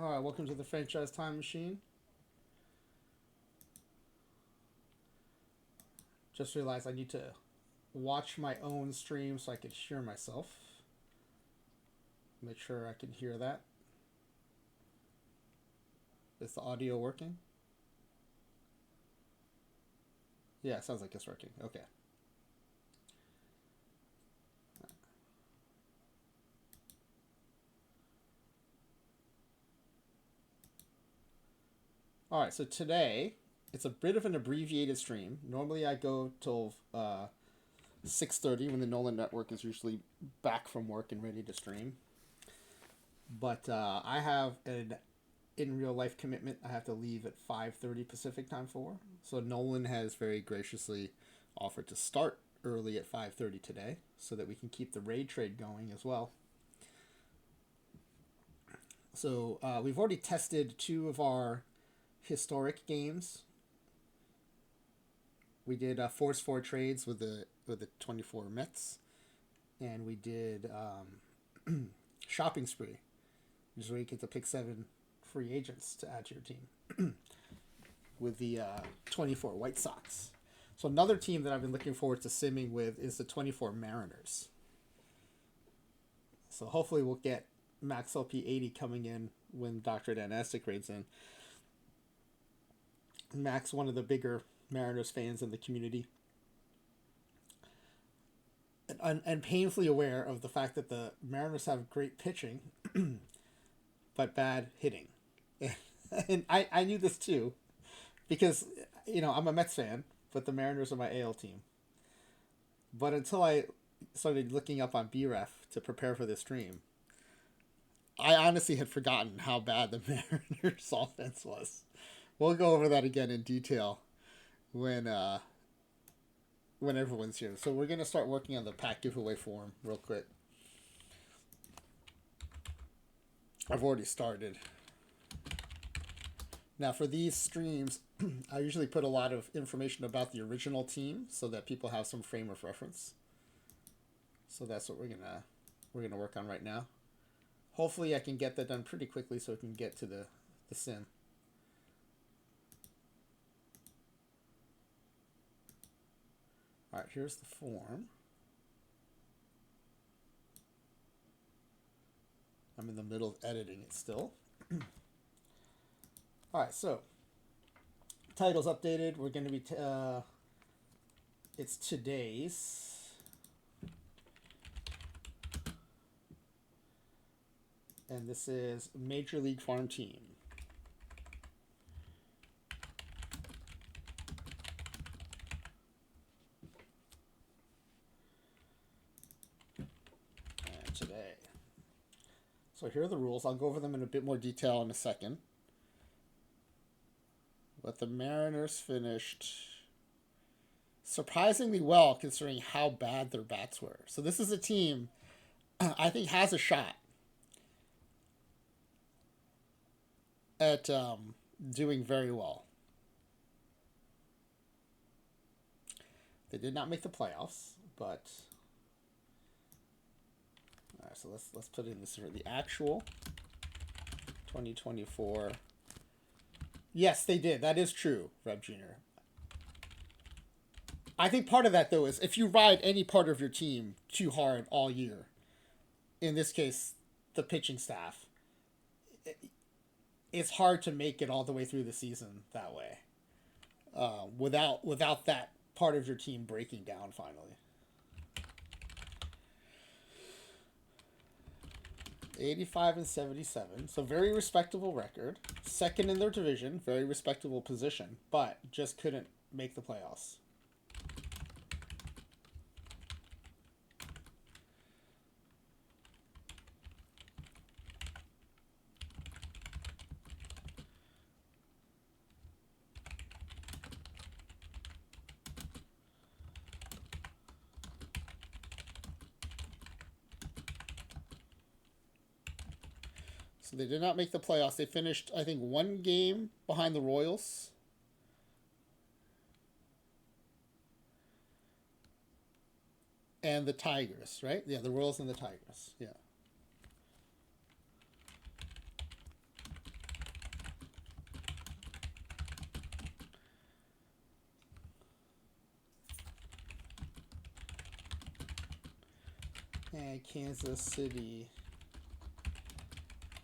All right, welcome to the Franchise Time Machine. Just realized I need to watch my own stream so I can hear myself. Make sure I can hear that. Is the audio working? Yeah, it sounds like it's working. Okay. All right, so today it's a bit of an abbreviated stream. Normally I go till 6:30 when the Nolan Network is usually back from work and ready to stream. But I have an in real life commitment. I have to leave at 5:30 Pacific time for. So Nolan has very graciously offered to start early at 5:30 today so that we can keep the raid trade going as well. So we've already tested two of our historic games. We did Force 4 trades with the 24 Mets, and we did Shopping Spree, which is where you get to pick 7 free agents to add to your team with the 24 White Sox. So another team that I've been looking forward to simming with is the 24 Mariners. So hopefully we'll get Max LP 80 coming in when Dr. Danastic raids in. Max, one of the bigger Mariners fans in the community, and painfully aware of the fact that the Mariners have great pitching, but bad hitting. And I knew this too, because I'm a Mets fan, but the Mariners are my AL team. But until I started looking up on BREF to prepare for this stream, I honestly had forgotten how bad the Mariners offense was. We'll go over that again in detail when everyone's here. So we're gonna start working on the pack giveaway form real quick. I've already started. Now for these streams, I usually put a lot of information about the original team so that people have some frame of reference. So that's what we're gonna work on right now. Hopefully I can get that done pretty quickly so we can get to the sim. All right, here's the form. I'm in the middle of editing it still. All right, so title's updated. We're going to be it's today's. And this is Major League Farm Team. And today. So here are the rules. I'll go over them in a bit more detail in a second. But the Mariners finished surprisingly well considering how bad their bats were. So this is a team I think has a shot at doing very well. They did not make the playoffs, but all right. So let's put in this here. The actual 2024. Yes, they did. That is true, Reb Jr. I think part of that though is if you ride any part of your team too hard all year, in this case, the pitching staff, it's hard to make it all the way through the season that way, without that part of your team breaking down finally. 85-77, so very respectable record. Second in their division, very respectable position, but just couldn't make the playoffs. So they did not make the playoffs. They finished, I think, one game behind the Royals. And the Tigers, right? Yeah, the Royals and the Tigers. Yeah. and Kansas City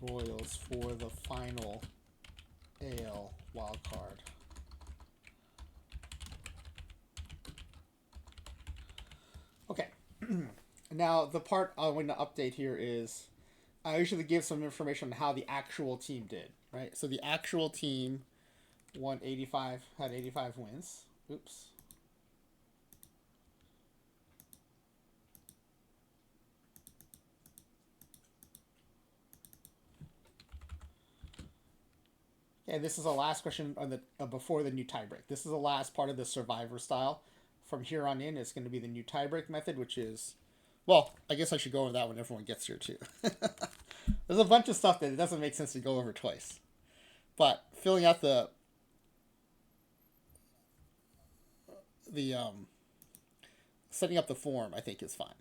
Royals for the final AL wildcard. Okay. Now, the part I want to update here is I usually give some information on how the actual team did, right? So the actual team won 85, had 85 wins. Oops. And this is the last question on the before the new tiebreak. This is the last part of the survivor style. From here on in, it's going to be the new tiebreak method, which is, well, I guess I should go over that when everyone gets here too. There's a bunch of stuff that it doesn't make sense to go over twice, but filling out the setting up the form, I think is fine.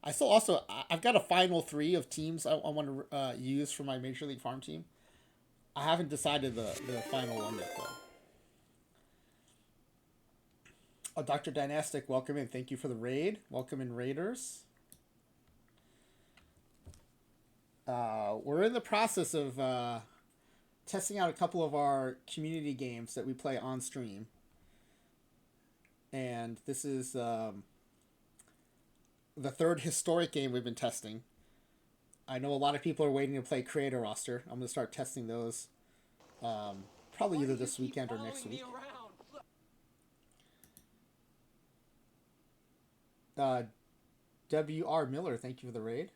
I still also I've got a final 3 of teams I want to use for my Major League Farm team. I haven't decided the final one yet, though. Oh, Dr. Dynastic, welcome in. Thank you for the raid. Welcome in, Raiders. We're in the process of testing out a couple of our community games that we play on stream. And this is the 3rd historic game we've been testing. I know a lot of people are waiting to play Creator Roster. I'm going to start testing those probably either this weekend or next week. W.R. Miller, thank you for the raid.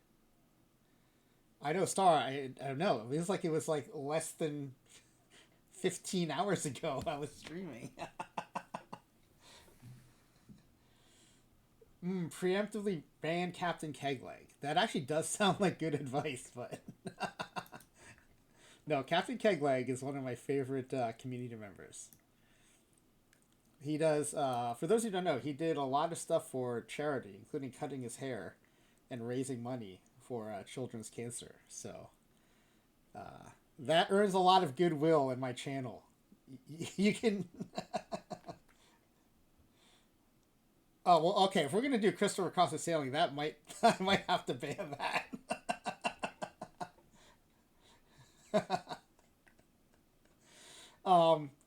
I know, Star, I don't know. It feels like it was like less than 15 hours ago I was streaming. Preemptively ban Captain Kegleg. That actually does sound like good advice, but... No, Captain Kegleg is one of my favorite community members. He does, for those who don't know, he did a lot of stuff for charity, including cutting his hair and raising money for children's cancer. So that earns a lot of goodwill in my channel. You can... Oh, well, okay, if we're going to do Christopher Cross the Sailing, I might have to ban that.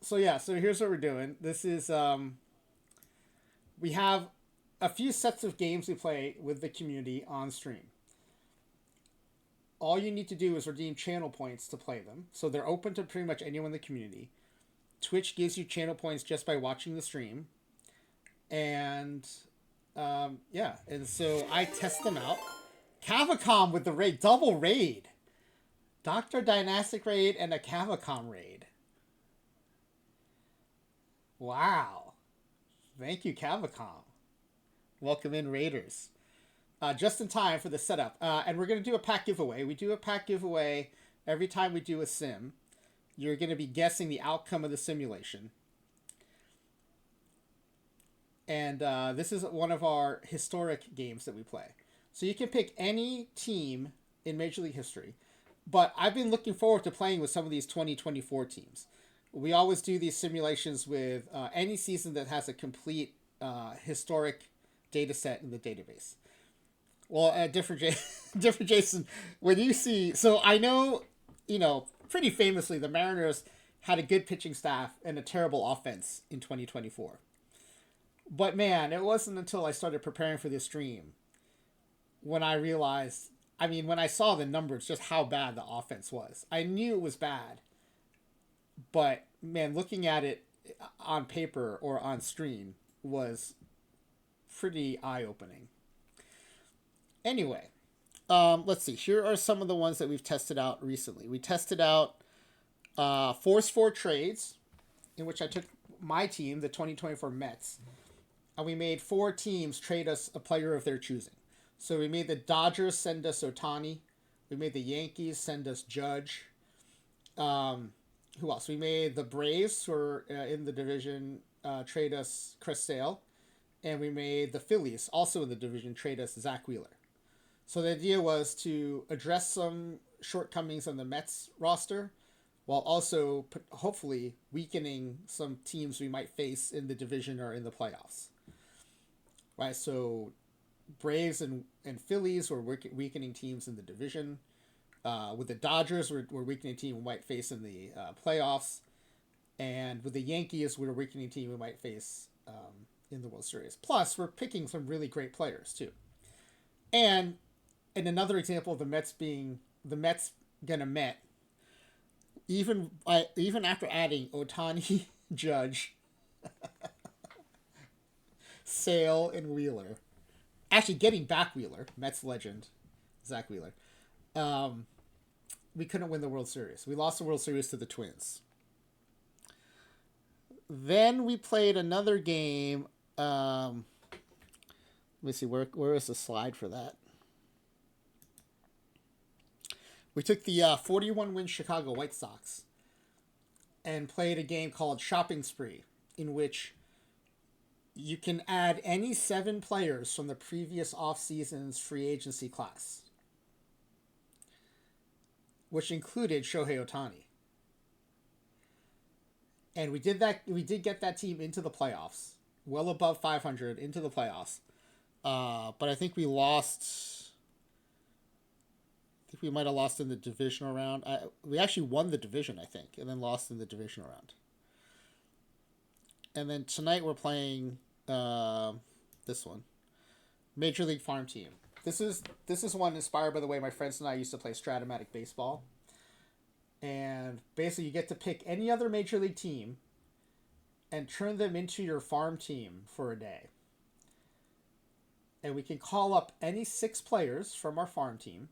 So yeah, so here's what we're doing. This is, we have a few sets of games we play with the community on stream. All you need to do is redeem channel points to play them. So they're open to pretty much anyone in the community. Twitch gives you channel points just by watching the stream. And, yeah, and so I test them out. Cavacom with the raid, double raid. Dr. Dynastic raid and a Cavacom raid. Wow. Thank you, Cavacom. Welcome in, Raiders. Just in time for the setup. And we're going to do a pack giveaway. We do a pack giveaway every time we do a sim. You're going to be guessing the outcome of the simulation. And this is one of our historic games that we play. So you can pick any team in Major League history. But I've been looking forward to playing with some of these 2024 teams. We always do these simulations with any season that has a complete historic data set in the database. Well, different Jason, when you see... So I know, pretty famously, the Mariners had a good pitching staff and a terrible offense in 2024. But man, it wasn't until I started preparing for this stream when I realized... when I saw the numbers, just how bad the offense was. I knew it was bad. But, man, looking at it on paper or on stream was pretty eye-opening. Anyway, let's see. Here are some of the ones that we've tested out recently. We tested out Force 4 trades, in which I took my team, the 2024 Mets, and we made 4 teams trade us a player of their choosing. So we made the Dodgers send us Ohtani. We made the Yankees send us Judge. Who else? We made the Braves, who are in the division, trade us Chris Sale. And we made the Phillies, also in the division, trade us Zach Wheeler. So the idea was to address some shortcomings on the Mets roster, while also hopefully weakening some teams we might face in the division or in the playoffs. Right, so Braves and Phillies were weakening teams in the division. With the Dodgers, we're weakening team we might face in the playoffs. And with the Yankees, we're a weakening team we might face in the World Series. Plus, we're picking some really great players, too. And in another example of the Mets gonna Met, even after adding Ohtani, Judge, Sale, and Wheeler, actually getting back Wheeler, Mets legend, Zach Wheeler, we couldn't win the World Series. We lost the World Series to the Twins. Then we played another game. Let me see, where is the slide for that? We took the 41-win Chicago White Sox and played a game called Shopping Spree, in which you can add any 7 players from the previous offseason's free agency class, which included Shohei Ohtani. And we did that. We did get that team into the playoffs, well above 500 into the playoffs. But I think we lost. I think we might have lost in the divisional round. We actually won the division, I think, and then lost in the divisional round. And then tonight we're playing this one, Major League Farm Team. This is one inspired by the way my friends and I used to play Stratomatic baseball. And basically, you get to pick any other Major League team and turn them into your farm team for a day. And we can call up any 6 players from our farm team,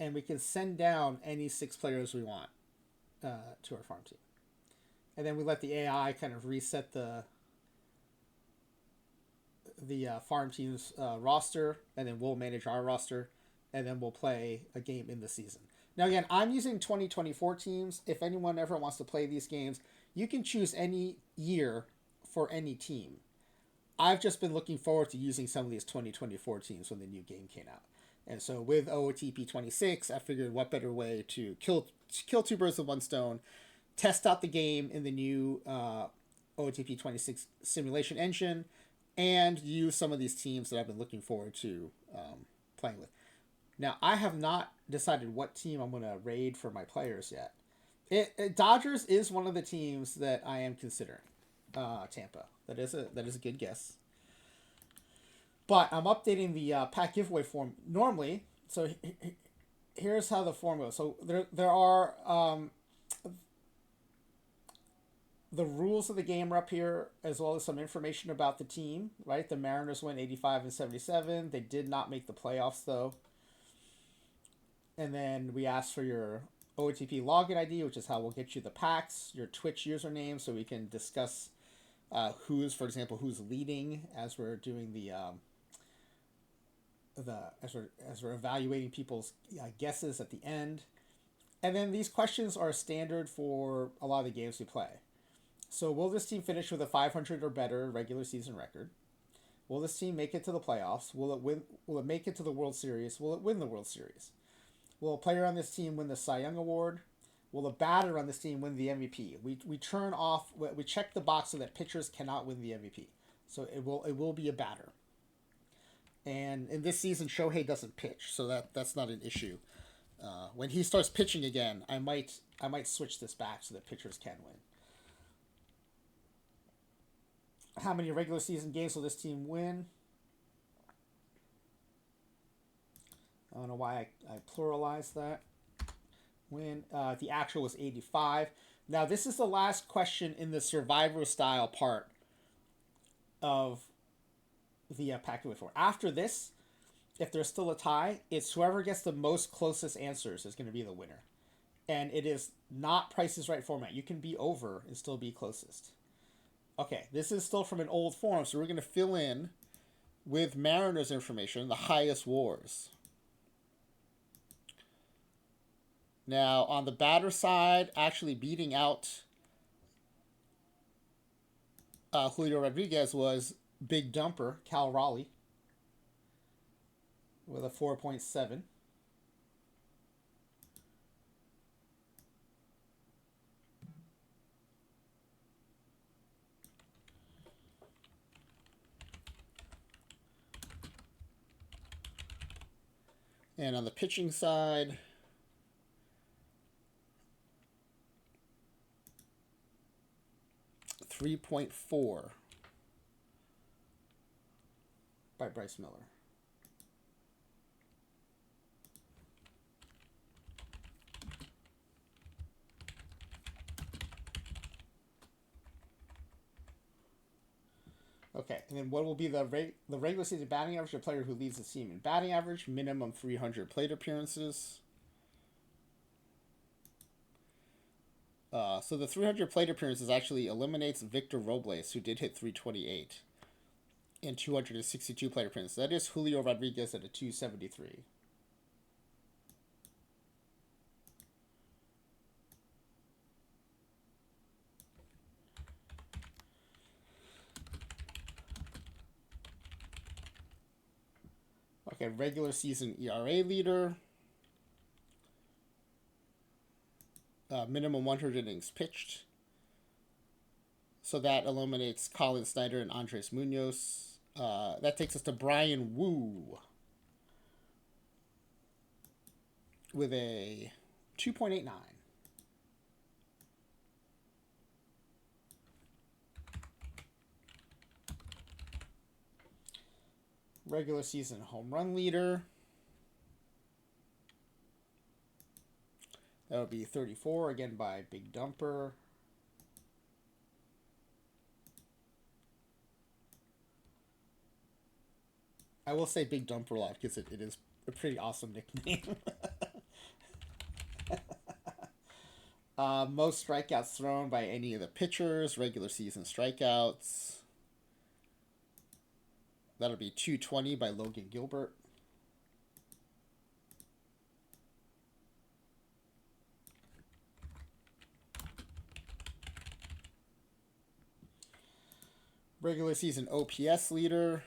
and we can send down any 6 players we want to our farm team. And then we let the AI kind of reset the farm team's roster, and then we'll manage our roster, and then we'll play a game in the season. Now, again, I'm using 2024 teams. If anyone ever wants to play these games, you can choose any year for any team. I've just been looking forward to using some of these 2024 teams when the new game came out. And so with OOTP26, I figured what better way to kill 2 birds with 1 stone, test out the game in the new OOTP26 simulation engine, and use some of these teams that I've been looking forward to playing with. Now, I have not decided what team I'm going to raid for my players yet. Dodgers is one of the teams that I am considering. Tampa. That is a good guess. But I'm updating the pack giveaway form normally. So here's how the form goes. So there are the rules of the game are up here, as well as some information about the team. Right, the Mariners went 85-77. They did not make the playoffs though. And then we ask for your OOTP login ID, which is how we'll get you the packs, your Twitch username, so we can discuss for example, who's leading as we're doing as we're evaluating people's guesses at the end. And then these questions are standard for a lot of the games we play. So will this team finish with a 500 or better regular season record? Will this team make it to the playoffs? Will it make it to the World Series? Will it win the World Series? Will a player on this team win the Cy Young Award? Will a batter on this team win the MVP? We check the box so that pitchers cannot win the MVP. So it will be a batter. And in this season, Shohei doesn't pitch, so that's not an issue. When he starts pitching again, I might switch this back so that pitchers can win. How many regular season games will this team win? I don't know why I pluralized that. Win. The actual was 85. Now, this is the last question in the Survivor style part of the pack giveaway form. After this, if there's still a tie, it's whoever gets the most closest answers is going to be the winner. And it is not Price is Right format. You can be over and still be closest. Okay, this is still from an old form, so we're going to fill in with Mariners information, the highest WARs. Now, on the batter side, actually beating out Julio Rodriguez was Big Dumper, Cal Raleigh, with a 4.7. And on the pitching side, .4 by Bryce Miller. Okay, and then what will be the regular season batting average of a player who leads the team in batting average? Minimum 300 plate appearances. So the 300 plate appearances actually eliminates Victor Robles, who did hit 328 in 262 plate appearances. That is Julio Rodriguez at a 273. Okay, regular season ERA leader. Minimum 100 innings pitched. So that eliminates Colin Snyder and Andres Munoz. That takes us to Brian Wu with a 2.89. Regular season home run leader. That would be 34, again by Big Dumper. I will say Big Dumper a lot because it is a pretty awesome nickname. Most strikeouts thrown by any of the pitchers, regular season strikeouts. That'll be 220 by Logan Gilbert. Regular season OPS leader.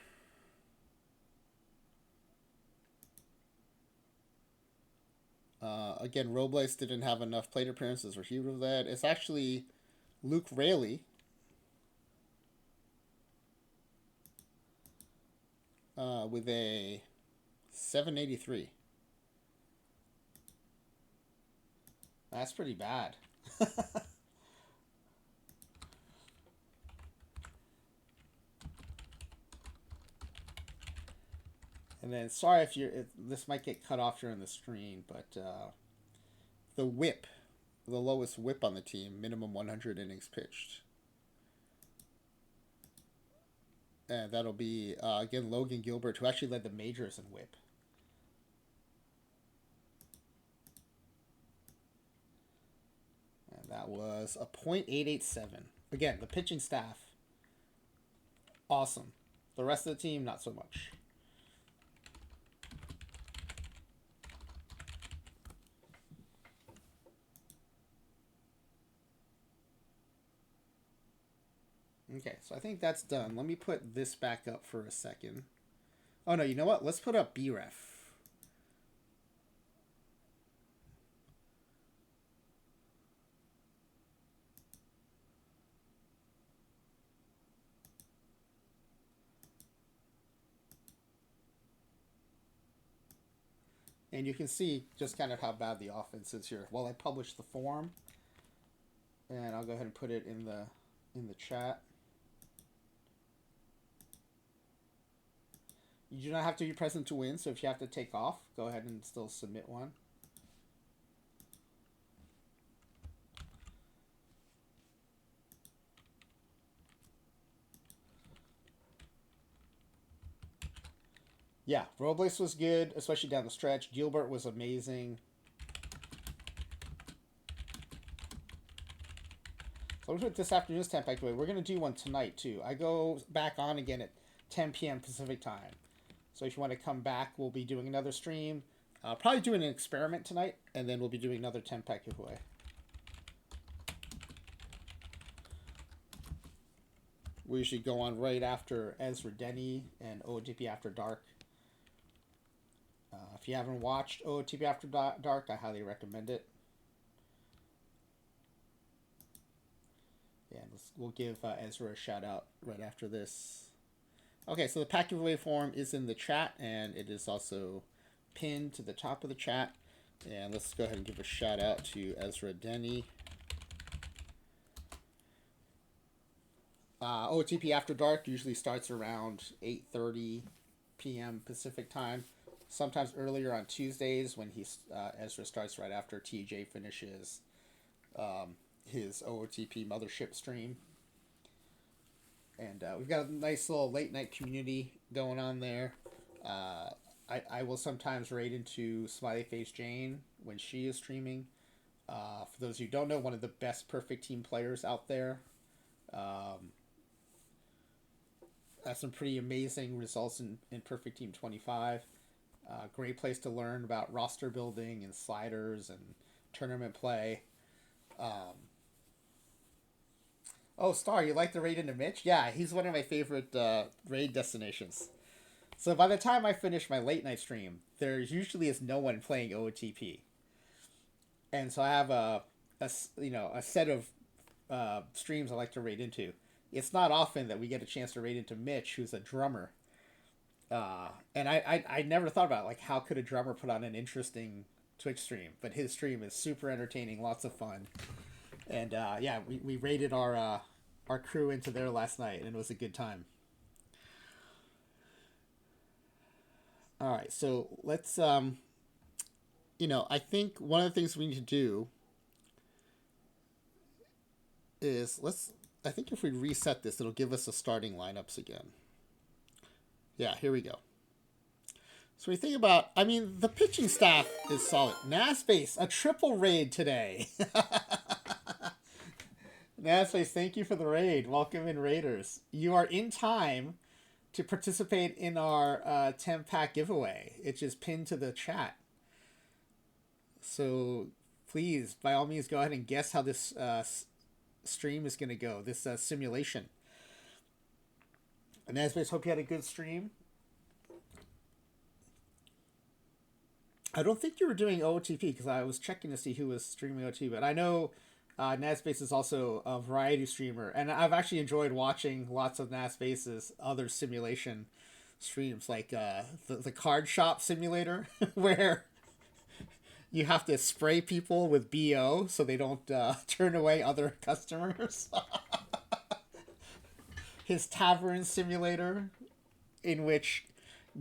Again, Robles didn't have enough plate appearances or he led. It's actually Luke Raley. With a 783. That's pretty bad. And then, sorry if this might get cut off during the stream, but the whip, the lowest whip on the team, minimum 100 innings pitched. And that'll be, again, Logan Gilbert, who actually led the majors in whip. And that was a .887. Again, the pitching staff, awesome. The rest of the team, not so much. Okay, so I think that's done. Let me put this back up for a second. Oh no, you know what? Let's put up BREF. And you can see just kind of how bad the offense is here. Well, I published the form, and I'll go ahead and put it in the chat. You do not have to be present to win, so if you have to take off, go ahead and still submit one. Yeah, Robles was good, especially down the stretch. Gilbert was amazing. So I'm going to put this afternoon's 10 pack away. We're going to do one tonight, too. I go back on again at 10 p.m. Pacific time. So if you want to come back, we'll be doing another stream. Probably doing an experiment tonight, and then we'll be doing another 10 pack giveaway. We usually go on right after Ezra Denny and OOTP After Dark. If you haven't watched OOTP After Dark, I highly recommend it. Yeah, we'll give Ezra a shout out right after this. Okay, so the pack giveaway form is in the chat, and it is also pinned to the top of the chat. And let's go ahead and give a shout out to Ezra Denny. OTP After Dark usually starts around 8:30 p.m. Pacific time. Sometimes earlier on Tuesdays when Ezra starts right after TJ finishes his OOTP Mothership stream. And we've got a nice little late night community going on there. I will sometimes raid into Smiley Face Jane when she is streaming. For those who don't know, one of the best Perfect Team players out there. Has some pretty amazing results in Perfect Team 25. Great place to learn about roster building and sliders and tournament play. Oh, Star, you like to raid into Mitch? Yeah, he's one of my favorite raid destinations. So by the time I finish my late night stream, there usually is no one playing OOTP. And so I have a set of streams I like to raid into. It's not often that we get a chance to raid into Mitch, who's a drummer. And I never thought about, like, how could a drummer put on an interesting Twitch stream? But his stream is super entertaining, lots of fun. And yeah, we raided our crew into there last night, and it was a good time. All right, so let's I think one of the things we need to do is I think if we reset this, it'll give us the starting lineups again. Yeah, here we go. So we think about, the pitching staff is solid. Naspace, a triple raid today. Naspace, thank you for the raid. Welcome in, Raiders. You are in time to participate in our 10-pack giveaway. It's just pinned to the chat. So please, by all means, go ahead and guess how this stream is going to go, this simulation. And Naspace, hope you had a good stream. I don't think you were doing OOTP because I was checking to see who was streaming OOTP, but I know Naspace is also a variety streamer, and I've actually enjoyed watching lots of Naspace's other simulation streams, like the card shop simulator, where you have to spray people with BO so they don't turn away other customers. His tavern simulator, in which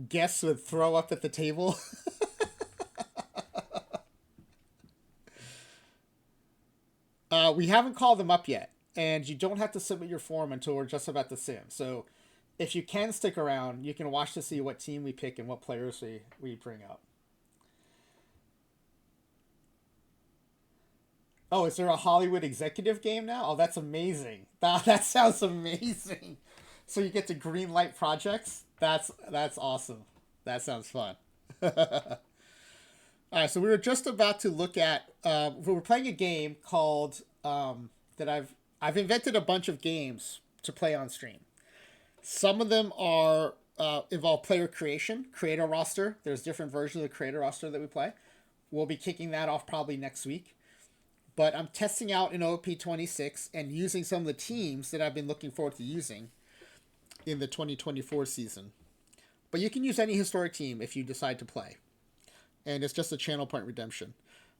guests would throw up at the table. We haven't called them up yet, and you don't have to submit your form until we're just about to sim. So if you can stick around, you can watch to see what team we pick and what players we bring up. Oh, is there a Hollywood executive game now? Oh, that's amazing. That sounds amazing. So you get to green light projects? That's awesome. That sounds fun. All right, so we were just about to look at. We were playing a game called that I've invented a bunch of games to play on stream. Some of them are involve player creation, create a roster. There's different versions of the creator roster that we play. We'll be kicking that off probably next week. But I'm testing out in OOTP26 and using some of the teams that I've been looking forward to using in the 2024 season. But you can use any historic team if you decide to play. And it's just a channel point redemption.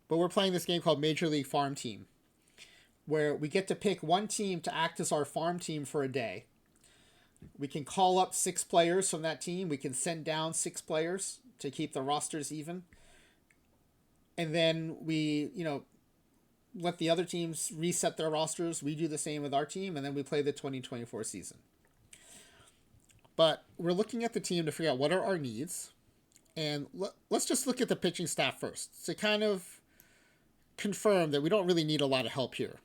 But we're playing this game called Major League Farm Team, where we get to pick one team to act as our farm team for a day. We can call up 6 players from that team. We can send down 6 players to keep the rosters even. And then we, let the other teams reset their rosters. We do the same with our team, and then we play the 2024 season. But we're looking at the team to figure out what are our needs. And let's just look at the pitching staff first to kind of confirm that we don't really need a lot of help here.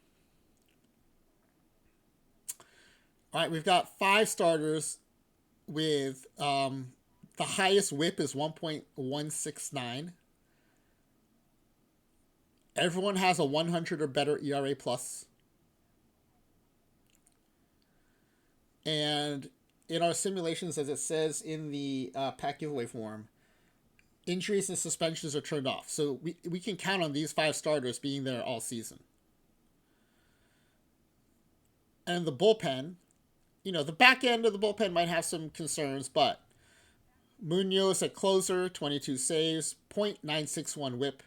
All right, we've got 5 starters with the highest whip is 1.169. Everyone has a 100 or better ERA plus. And in our simulations, as it says in the pack giveaway form, injuries and suspensions are turned off. So we can count on these 5 starters being there all season. And the bullpen, the back end of the bullpen might have some concerns, but Munoz at closer, 22 saves, .961 whip,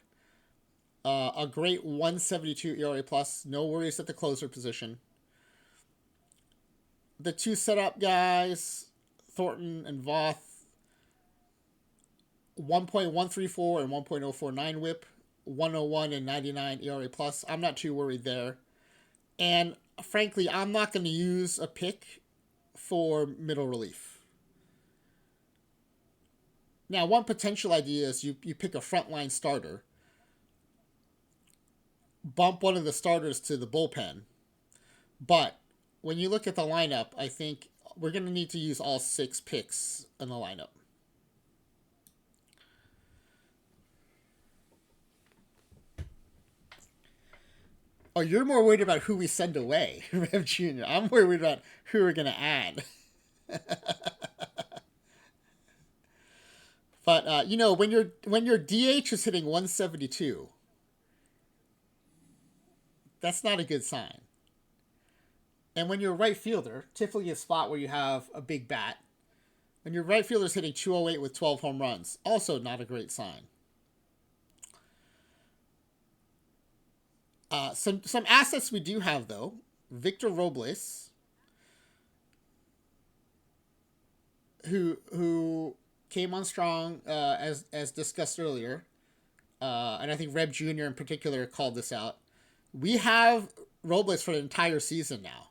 a great 172 ERA plus. No worries at the closer position. The two setup guys, Thornton and Voth, 1.134 and 1.049 whip, 101 and 99 ERA plus. I'm not too worried there. And frankly, I'm not going to use a pick for middle relief. Now, one potential idea is you pick a frontline starter, bump one of the starters to the bullpen. But when you look at the lineup, I think we're going to need to use all 6 picks in the lineup. Oh, you're more worried about who we send away, Rev Jr. I'm worried about who we're going to add. But when your DH is hitting 172, that's not a good sign. And when you're a right fielder, typically a spot where you have a big bat, when your right fielder is hitting 208 with 12 home runs, also not a great sign. Some assets we do have though. Victor Robles, who came on strong as discussed earlier, and I think Reb Jr. in particular called this out. We have Robles for the entire season now.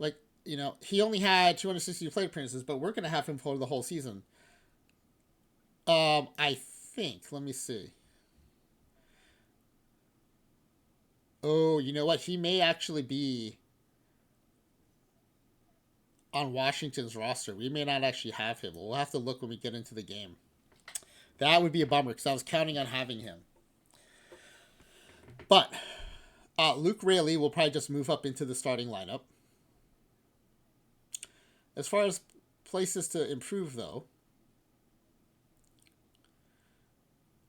Like, he only had 260 plate appearances, but we're gonna have him for the whole season. I think. Let me see. Oh, you know what? He may actually be on Washington's roster. We may not actually have him. We'll have to look when we get into the game. That would be a bummer because I was counting on having him. But Luke Raley will probably just move up into the starting lineup. As far as places to improve, though,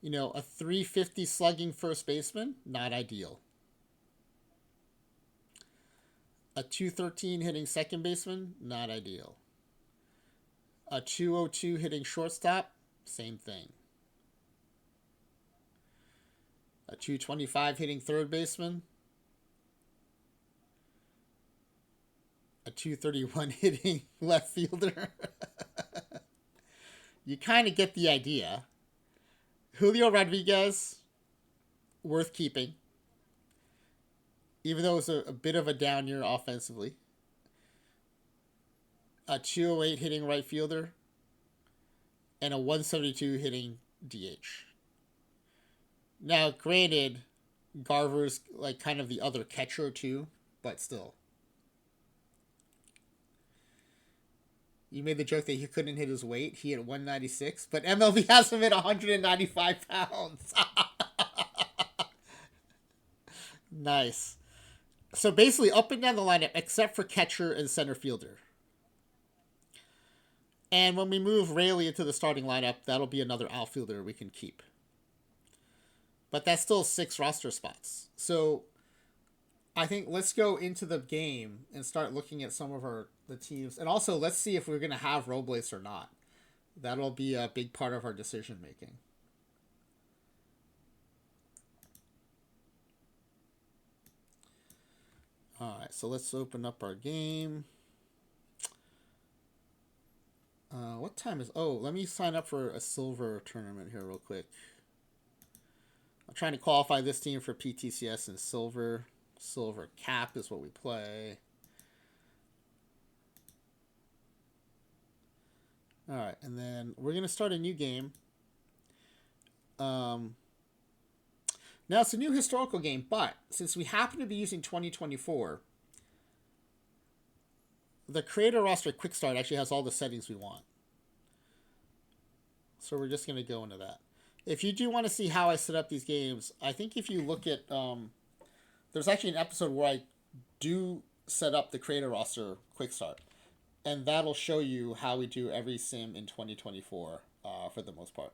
a 350 slugging first baseman, not ideal. A 213 hitting second baseman, not ideal. A 202 hitting shortstop, same thing. A 225 hitting third baseman. A 231 hitting left fielder. You kind of get the idea. Julio Rodriguez, worth keeping. Even though it was a bit of a down year offensively. A 208 hitting right fielder. And a 172 hitting DH. Now, granted, Garver's like kind of the other catcher too, but still. You made the joke that he couldn't hit his weight. He hit 196, but MLB has him at 195 pounds. Nice. So basically, up and down the lineup, except for catcher and center fielder. And when we move Raley into the starting lineup, that'll be another outfielder we can keep. But that's still 6 roster spots. So I think let's go into the game and start looking at some of the teams. And also, let's see if we're going to have Robles or not. That'll be a big part of our decision making. All right, so let's open up our game. What time is... Oh, let me sign up for a silver tournament here real quick. I'm trying to qualify this team for PTCS and silver. Silver cap is what we play. All right, and then we're going to start a new game. Now, it's a new historical game, but since we happen to be using 2024, the creator roster quick start actually has all the settings we want. So we're just going to go into that. If you do want to see how I set up these games, I think if you look at... there's actually an episode where I do set up the creator roster quick start. And that'll show you how we do every sim in 2024 for the most part.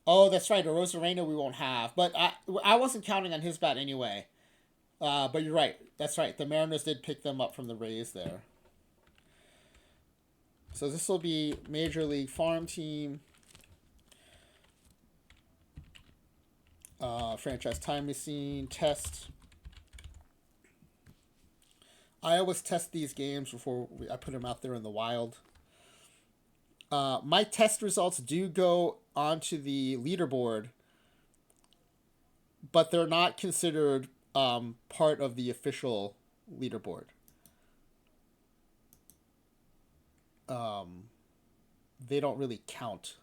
Oh, that's right. A Rosarena we won't have. But I wasn't counting on his bat anyway. But you're right. That's right. The Mariners did pick them up from the Rays there. So this will be Major League Farm Team. Franchise Time Machine test. I always test these games before I put them out there in the wild. My test results do go onto the leaderboard, but they're not considered part of the official leaderboard. They don't really count.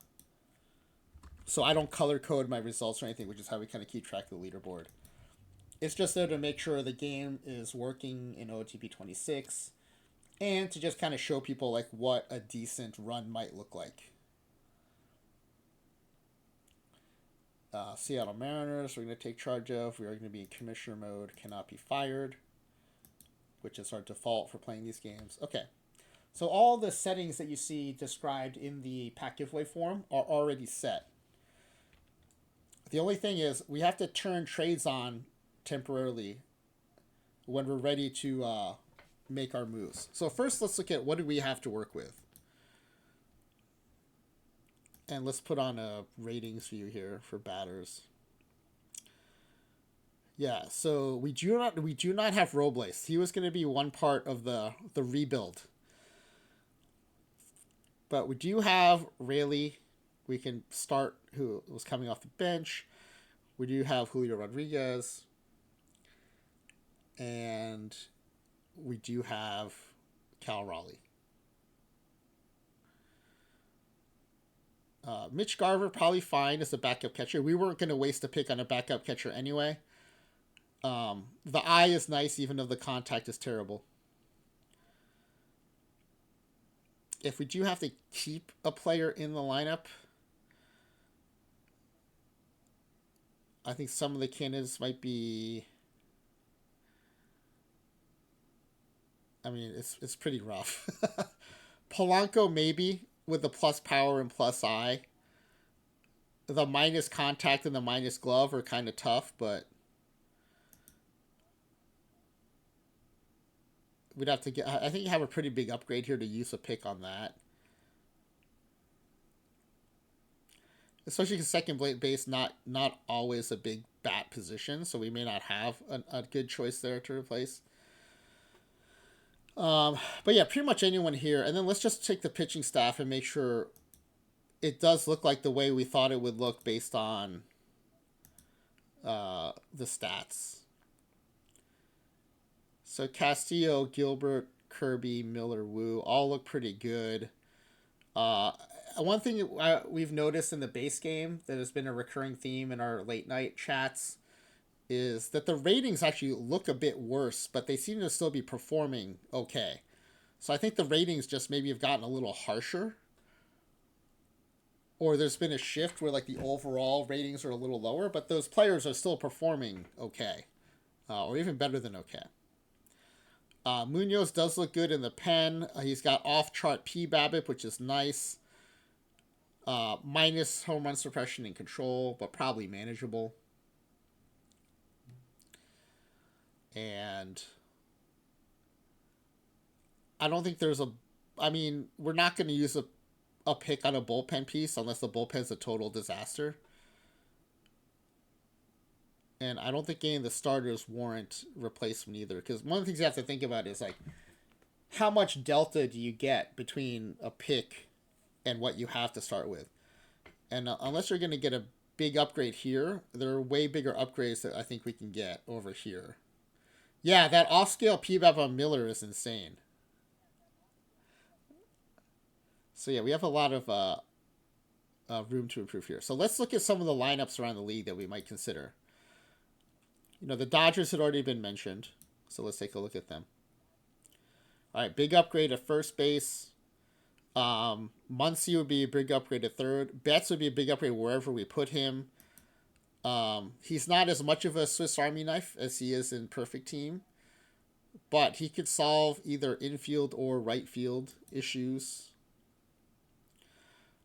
So I don't color code my results or anything, which is how we kind of keep track of the leaderboard. It's just there to make sure the game is working in OOTP26 and to just kind of show people like what a decent run might look like. Seattle Mariners, we're going to take charge of. We are going to be in commissioner mode, cannot be fired, which is our default for playing these games. Okay, so all the settings that you see described in the pack giveaway form are already set. The only thing is we have to turn trades on temporarily when we're ready to make our moves. So first let's look at what do we have to work with. And let's put on a ratings view here for batters. Yeah, so we do not have Robles. He was going to be one part of the rebuild. But we do have Rayleigh. We can start, who was coming off the bench. We do have Julio Rodriguez. And we do have Cal Raleigh. Mitch Garver probably fine as a backup catcher. We weren't going to waste a pick on a backup catcher anyway. The eye is nice even though the contact is terrible. If we do have to keep a player in the lineup, I think some of the candidates might be... I mean, it's pretty rough. Polanco maybe with the plus power and plus eye. The minus contact and the minus glove are kind of tough, but we'd have to get... I think you have a pretty big upgrade here to use a pick on that. Especially because second base not always a big bat position, so we may not have a good choice there to replace. But yeah, pretty much anyone here. And then let's just take the pitching staff and make sure it does look like the way we thought it would look based on the stats. So Castillo, Gilbert, Kirby, Miller, Wu all look pretty good. One thing we've noticed in the base game that has been a recurring theme in our late night chats is that the ratings actually look a bit worse, but they seem to still be performing okay. So I think the ratings just maybe have gotten a little harsher. Or there's been a shift where like the overall ratings are a little lower, but those players are still performing okay. Or even better than okay. Munoz does look good in the pen. He's got off-chart P-BABIP, which is nice. Minus home run suppression and control, but probably manageable. And I don't think there's I mean, we're not going to use a pick on a bullpen piece unless the bullpen's a total disaster. And I don't think getting the starters warrant replacement either. Because one of the things you have to think about is like, how much delta do you get between a pick and what you have to start with? And unless you're going to get a big upgrade here, there are way bigger upgrades that I think we can get over here. Yeah, that off-scale PBAP on Miller is insane. So yeah, we have a lot of room to improve here. So let's look at some of the lineups around the league that we might consider. You know, the Dodgers had already been mentioned, so let's take a look at them. All right, big upgrade at first base. Muncy would be a big upgrade at third. Betts would be a big upgrade wherever we put him. He's not as much of a Swiss Army knife as he is in Perfect Team, but he could solve either infield or right field issues.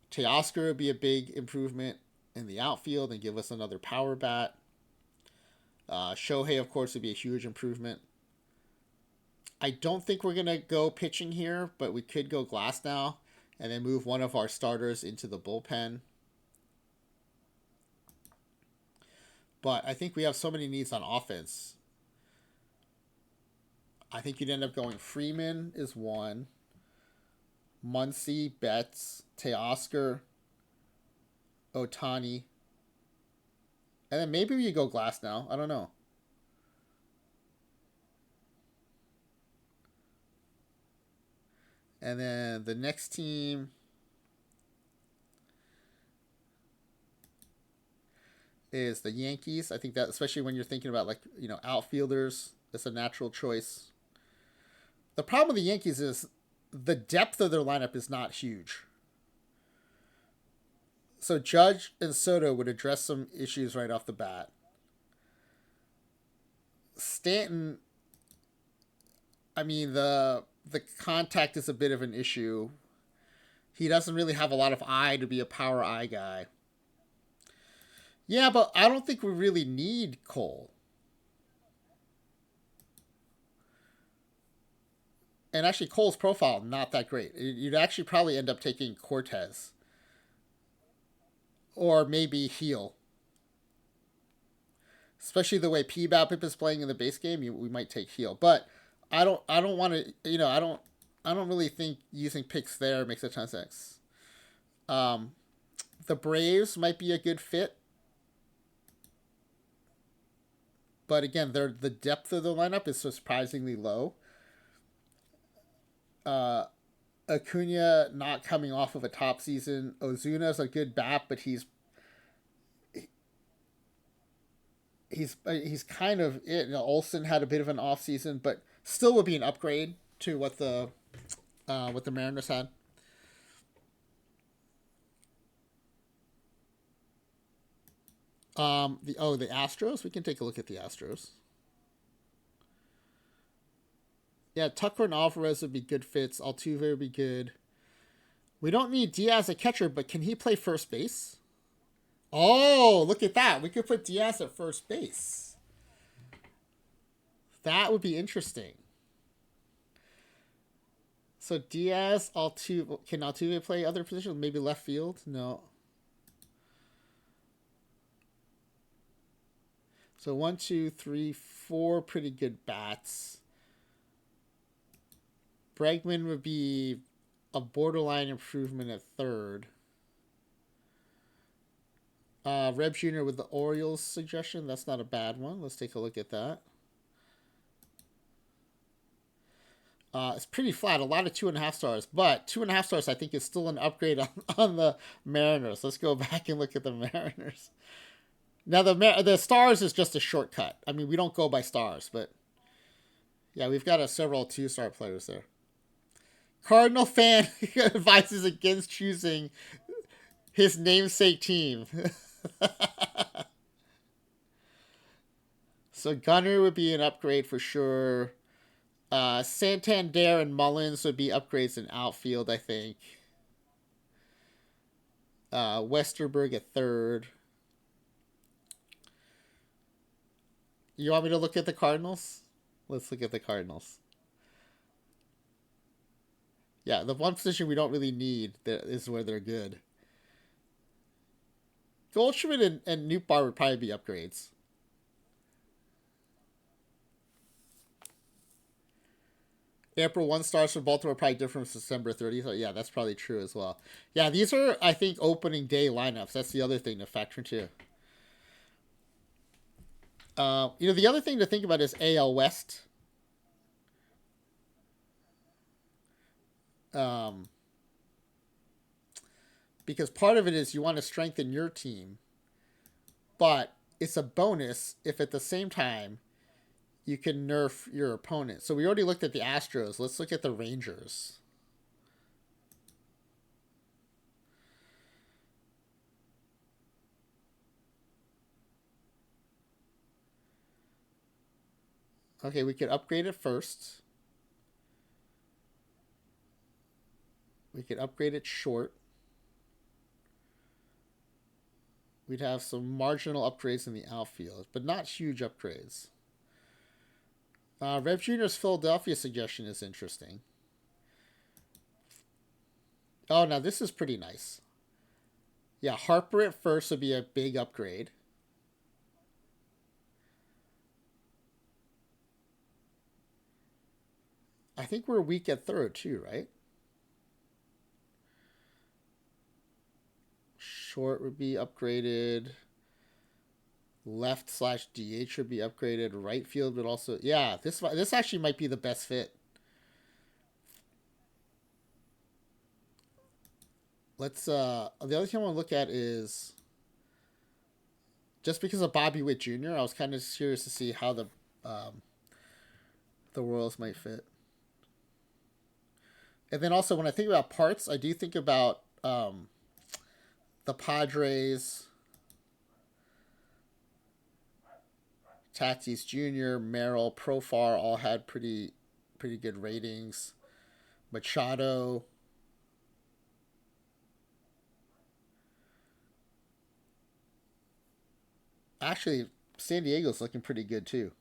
Teoscar would be a big improvement in the outfield and give us another power bat. Shohei, of course, would be a huge improvement. I don't think we're going to go pitching here, but we could go Glasnow. and then move one of our starters into the bullpen. But I think we have so many needs on offense. I think you'd end up going Freeman is one, Muncy, Betts, Teoscar, Otani, and then maybe we go Glass now. I don't know. And then the next team is the Yankees. I think that, especially when you're thinking about, like, outfielders, it's a natural choice. The problem with the Yankees is the depth of their lineup is not huge. So Judge and Soto would address some issues right off the bat. Stanton, I mean, the contact is a bit of an issue. He doesn't really have a lot of eye to be a power eye guy. Yeah, but I don't think we really need Cole. And actually, Cole's profile, not that great. You'd actually probably end up taking Cortez. Or maybe Heel. Especially the way P-BAPIP is playing in the base game, we might take Heel. But I don't want to, I don't really think using picks there makes a ton of sense. The Braves might be a good fit. But again, the depth of the lineup is surprisingly low. Acuna not coming off of a top season. Ozuna's a good bat, but he's kind of it. Olsen had a bit of an off season, but still would be an upgrade to what the Mariners had. The Astros. We can take a look at the Astros. Yeah, Tucker and Alvarez would be good fits. Altuve would be good. We don't need Diaz at catcher, but can he play first base? Oh, look at that. We could put Diaz at first base. That would be interesting. So Diaz, Altuve. Can Altuve play other positions? Maybe left field? No. So 1, 2, 3, 4 pretty good bats. Bregman would be a borderline improvement at third. Reb Jr. with the Orioles suggestion. That's not a bad one. Let's take a look at that. It's pretty flat. A lot of 2.5 stars. But 2.5 stars, I think, is still an upgrade on the Mariners. Let's go back and look at the Mariners. Now, the stars is just a shortcut. I mean, we don't go by stars. But, yeah, we've got several 2-star players there. Cardinal fan advises against choosing his namesake team. So Gunner would be an upgrade for sure. Santander and Mullins would be upgrades in outfield, I think. Westerberg at third. You want me to look at the Cardinals? Let's look at the Cardinals. Yeah, the one position we don't really need is where they're good. Goldschmidt and Nootbaar would probably be upgrades. April 1 stars for Baltimore probably different from December 30th. So yeah, that's probably true as well. Yeah, these are, I think, opening day lineups. That's the other thing to factor into. The other thing to think about is AL West. Because part of it is you want to strengthen your team, but it's a bonus if at the same time you can nerf your opponent. So we already looked at the Astros. Let's look at the Rangers. Okay, we could upgrade it first. We could upgrade it short. We'd have some marginal upgrades in the outfield, but not huge upgrades. Rev Jr.'s Philadelphia suggestion is interesting. Oh, now this is pretty nice. Yeah, Harper at first would be a big upgrade. I think we're weak at third too, right? Short would be upgraded. Left slash DH would be upgraded. Right field would also. Yeah, this actually might be the best fit. Let's. The other thing I want to look at is just because of Bobby Witt Jr. I was kind of curious to see how the Royals might fit. And then also when I think about parts, I do think about the Padres, Tatis Jr., Merrill, Profar all had pretty good ratings. Machado. Actually, San Diego's looking pretty good too.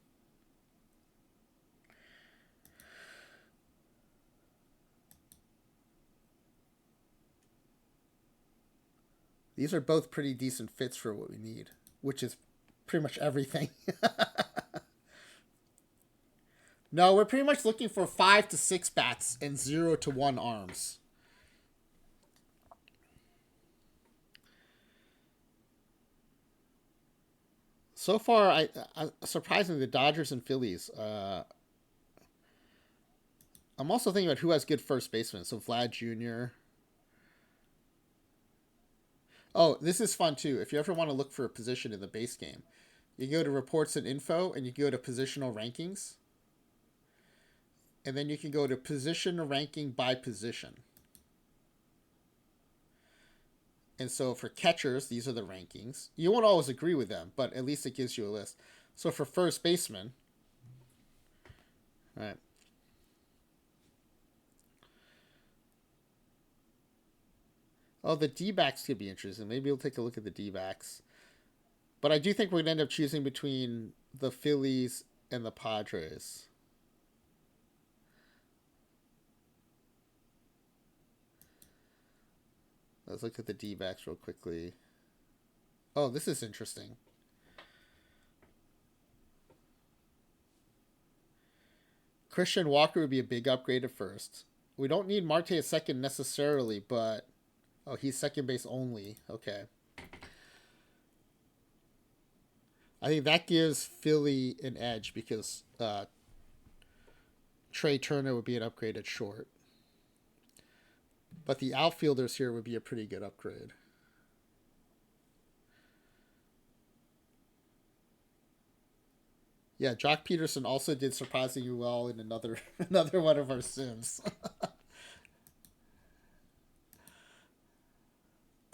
These are both pretty decent fits for what we need, which is pretty much everything. No, we're pretty much looking for 5 to 6 bats and 0 to 1 arms. So far, I surprisingly the Dodgers and Phillies. I'm also thinking about who has good first baseman. So Vlad Jr. Oh, this is fun too. If you ever want to look for a position in the base game, you go to reports and info, and you go to positional rankings, and then you can go to position ranking by position. And so for catchers, these are the rankings. You won't always agree with them, but at least it gives you a list. So for first baseman, right? Oh, the D-backs could be interesting. Maybe we'll take a look at the D-backs. But I do think we're going to end up choosing between the Phillies and the Padres. Let's look at the D-backs real quickly. Oh, this is interesting. Christian Walker would be a big upgrade at first. We don't need Marte at second necessarily, but... Oh, he's second base only. Okay. I think that gives Philly an edge because Trey Turner would be an upgrade at short. But the outfielders here would be a pretty good upgrade. Yeah, Jock Peterson also did surprisingly well in another another one of our sims.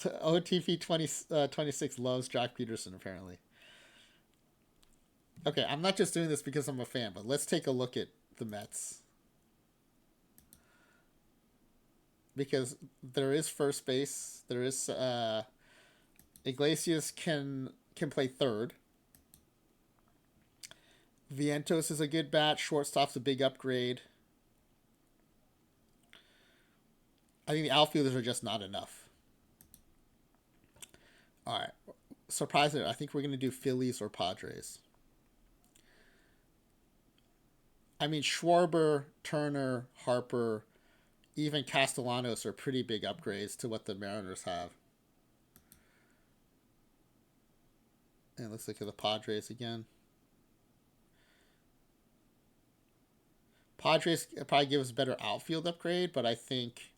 OOTP26 loves Jock Peterson apparently. Okay, I'm not just doing this because I'm a fan, but let's take a look at the Mets. Because there is first base, there is Iglesias can play third. Vientos is a good bat. Shortstop's a big upgrade. I think the outfielders are just not enough. All right. Surprisingly, I think we're going to do Phillies or Padres. I mean, Schwarber, Turner, Harper, even Castellanos are pretty big upgrades to what the Mariners have. And let's look at the Padres again. Padres probably give us a better outfield upgrade, but I think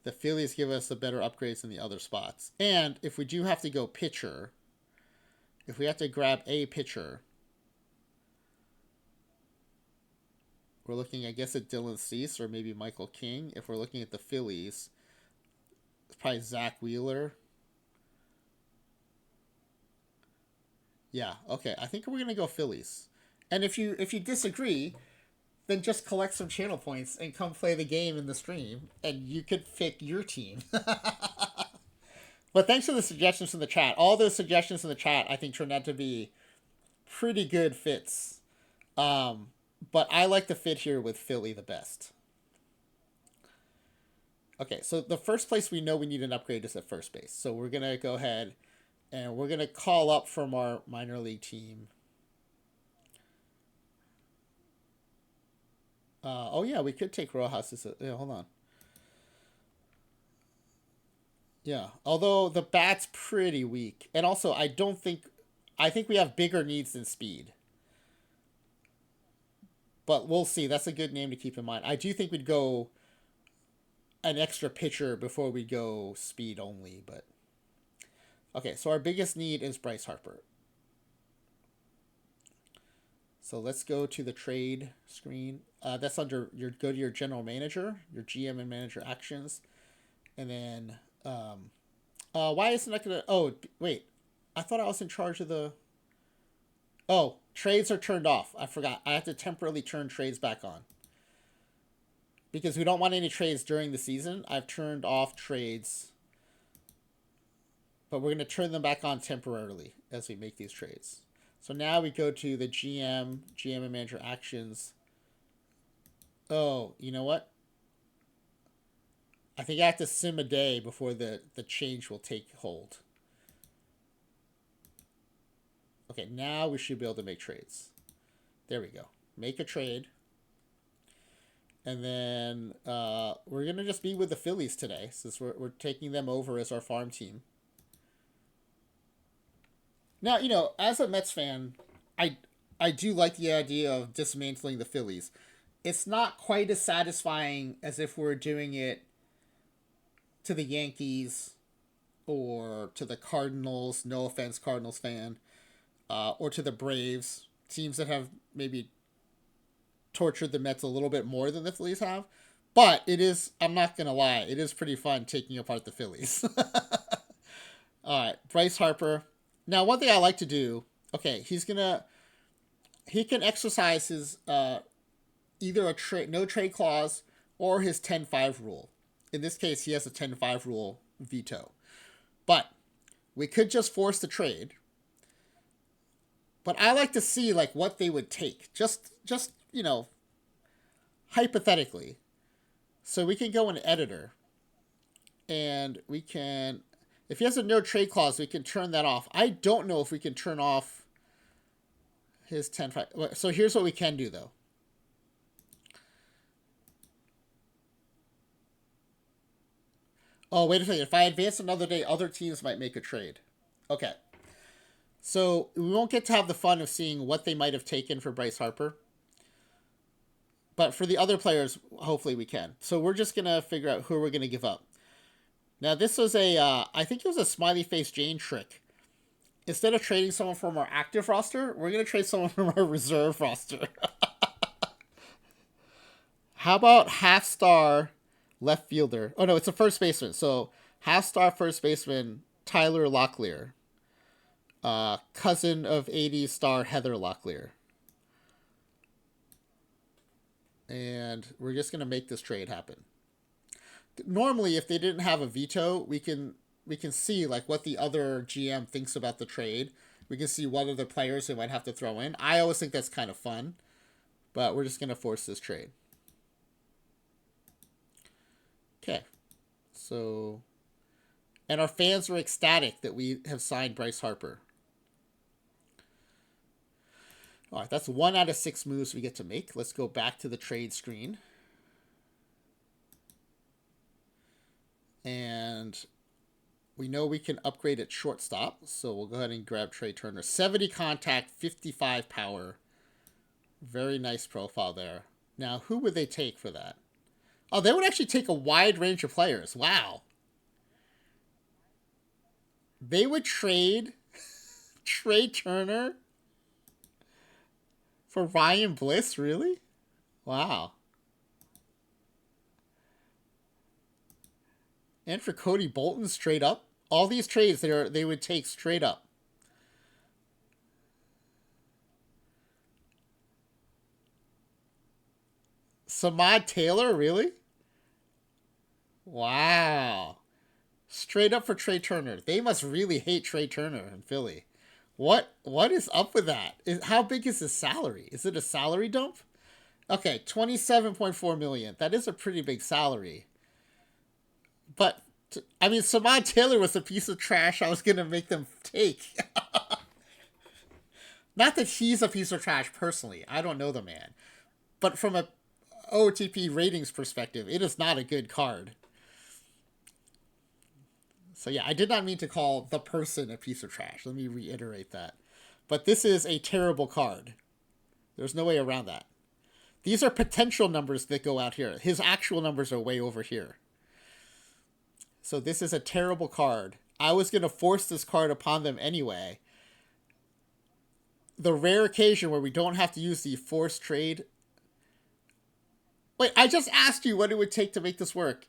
the Phillies give us the better upgrades in the other spots. And if we do have to go pitcher, if we have to grab a pitcher, we're looking, I guess, at Dylan Cease or maybe Michael King. If we're looking at the Phillies, it's probably Zach Wheeler. Yeah, okay. I think we're gonna go Phillies. And if you disagree, then just collect some channel points and come play the game in the stream, and you could pick your team. But thanks for the suggestions from the chat. All those suggestions in the chat, I think, turned out to be pretty good fits. But I like the fit here with Philly the best. Okay, so the first place we know we need an upgrade is at first base. So we're going to go ahead and we're going to call up from our minor league team. Oh, yeah, we could take Rojas as a... Yeah, hold on. Yeah, although the bat's pretty weak. And also, I don't think... I think we have bigger needs than speed. But we'll see. That's a good name to keep in mind. I do think we'd go an extra pitcher before we go speed only, but... Okay, so our biggest need is Bryce Harper. So let's go to the trade screen. That's under go to your general manager, your GM and manager actions, and then why isn't that gonna? Oh wait, I thought I was in charge of the. Oh, trades are turned off. I forgot. I have to temporarily turn trades back on because we don't want any trades during the season. I've turned off trades, but we're gonna turn them back on temporarily as we make these trades. So now we go to the GM and manager actions. Oh, you know what? I think I have to sim a day before the change will take hold. Okay, now we should be able to make trades. There we go. Make a trade. And then we're going to just be with the Phillies today since we're taking them over as our farm team. Now, you know, as a Mets fan, I do like the idea of dismantling the Phillies. It's not quite as satisfying as if we're doing it to the Yankees or to the Cardinals, no offense, Cardinals fan, or to the Braves, teams that have maybe tortured the Mets a little bit more than the Phillies have. But it is, I'm not going to lie, it is pretty fun taking apart the Phillies. All right, Bryce Harper. Now, one thing I like to do, okay, he can exercise his either a no trade clause or his 10-5 rule. In this case, he has a 10-5 rule veto. But we could just force the trade. But I like to see like what they would take. Just you know, hypothetically. So we can go in editor. And we can, if he has a no trade clause, we can turn that off. I don't know if we can turn off his 10-5. So here's what we can do though. Oh, wait a second. If I advance another day, other teams might make a trade. Okay. So we won't get to have the fun of seeing what they might have taken for Bryce Harper. But for the other players, hopefully we can. So we're just going to figure out who we're going to give up. Now, this was I think it was a smiley face Jane trick. Instead of trading someone from our active roster, we're going to trade someone from our reserve roster. How about half-star left fielder? Oh, no, it's a first baseman. So half-star first baseman Tyler Locklear. Cousin of 80s star Heather Locklear. And we're just going to make this trade happen. Normally, if they didn't have a veto, we can see like what the other GM thinks about the trade. We can see what other players they might have to throw in. I always think that's kind of fun. But we're just going to force this trade. Okay. So, and our fans are ecstatic that we have signed Bryce Harper. All right, that's 1 out of 6 moves we get to make. Let's go back to the trade screen. And we know we can upgrade at shortstop. So we'll go ahead and grab Trey Turner. 70 contact, 55 power. Very nice profile there. Now, who would they take for that? Oh, they would actually take a wide range of players. Wow. They would trade Trey Turner for Ryan Bliss, really? Wow. And for Cody Bolton, straight up. All these trades they would take straight up. Samad Taylor, really? Wow. Straight up for Trey Turner. They must really hate Trey Turner in Philly. What is up with that? How big is his salary? Is it a salary dump? Okay, $27.4 million. That is a pretty big salary. But I mean, Samad Taylor was a piece of trash. I was gonna make them take. Not that he's a piece of trash personally. I don't know the man, but from a OOTP ratings perspective, it is not a good card. So yeah, I did not mean to call the person a piece of trash. Let me reiterate that. But this is a terrible card. There's no way around that. These are potential numbers that go out here. His actual numbers are way over here. So this is a terrible card. I was going to force this card upon them anyway. The rare occasion where we don't have to use the force trade. Wait, I just asked you what it would take to make this work.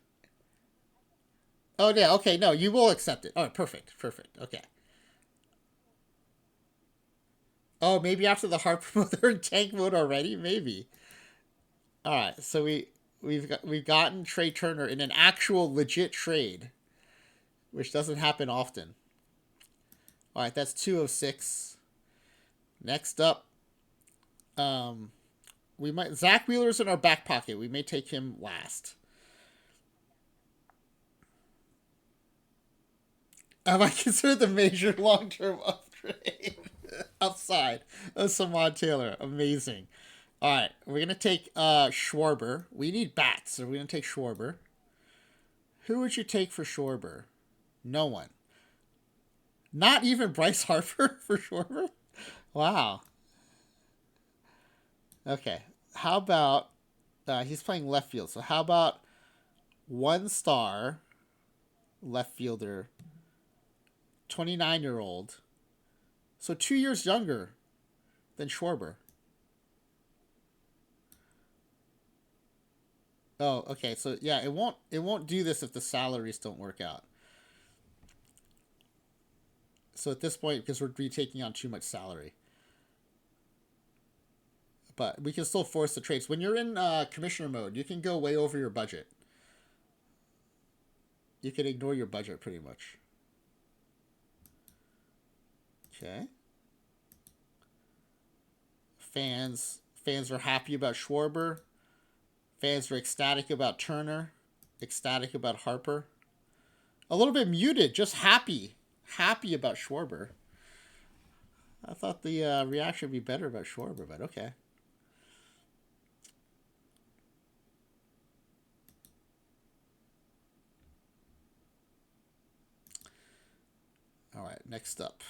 Oh, yeah, okay, no, you will accept it. Oh, perfect, perfect, okay. Oh, maybe after the Harper mode, they're in tank mode already? Maybe. Alright, so we've gotten Trey Turner in an actual legit trade, which doesn't happen often. Alright, that's 206. Next up, we might Zach Wheeler's in our back pocket. We may take him last. I consider the major long-term upgrade upside of Samad Taylor. Amazing. All right, we're gonna take Schwarber. We need bats, so we're gonna take Schwarber. Who would you take for Schwarber? No one. Not even Bryce Harper for Schwarber. Wow. Okay. How about he's playing left field? So how about 1 star left fielder, 29-year-old, so 2 years younger than Schwarber. Oh, okay. So yeah, it won't do this if the salaries don't work out. So at this point, because we're taking on too much salary, but we can still force the trades. When you're in commissioner mode, you can go way over your budget. You can ignore your budget pretty much. Okay. Fans are happy about Schwarber. Fans are ecstatic about Turner. Ecstatic about Harper. A little bit muted, just happy. Happy about Schwarber. I thought the reaction would be better about Schwarber, but okay. All right, next up.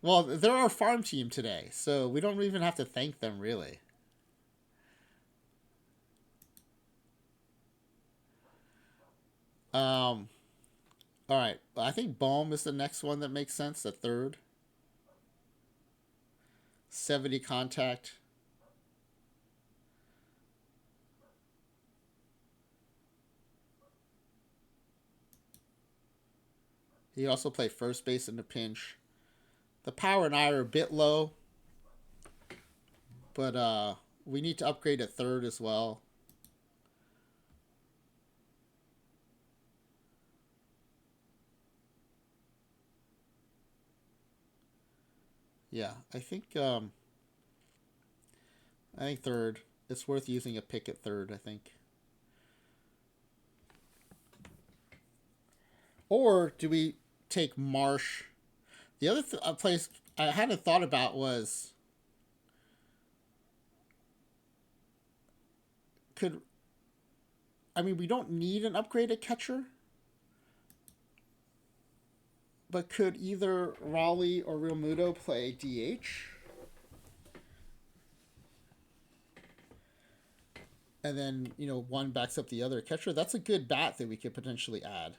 Well, they're our farm team today, so we don't even have to thank them, really. Um, all right. I think Bohm is the next one that makes sense, the third. 70 contact. He also played first base in the pinch. The power and I are a bit low, but we need to upgrade a third as well. Yeah, I think third. It's worth using a pick at third, I think. Or do we take Marsh? The other place I hadn't thought about was could I mean we don't need an upgraded catcher, but could either Raleigh or Real Muto play DH? And then, one backs up the other catcher. That's a good bat that we could potentially add.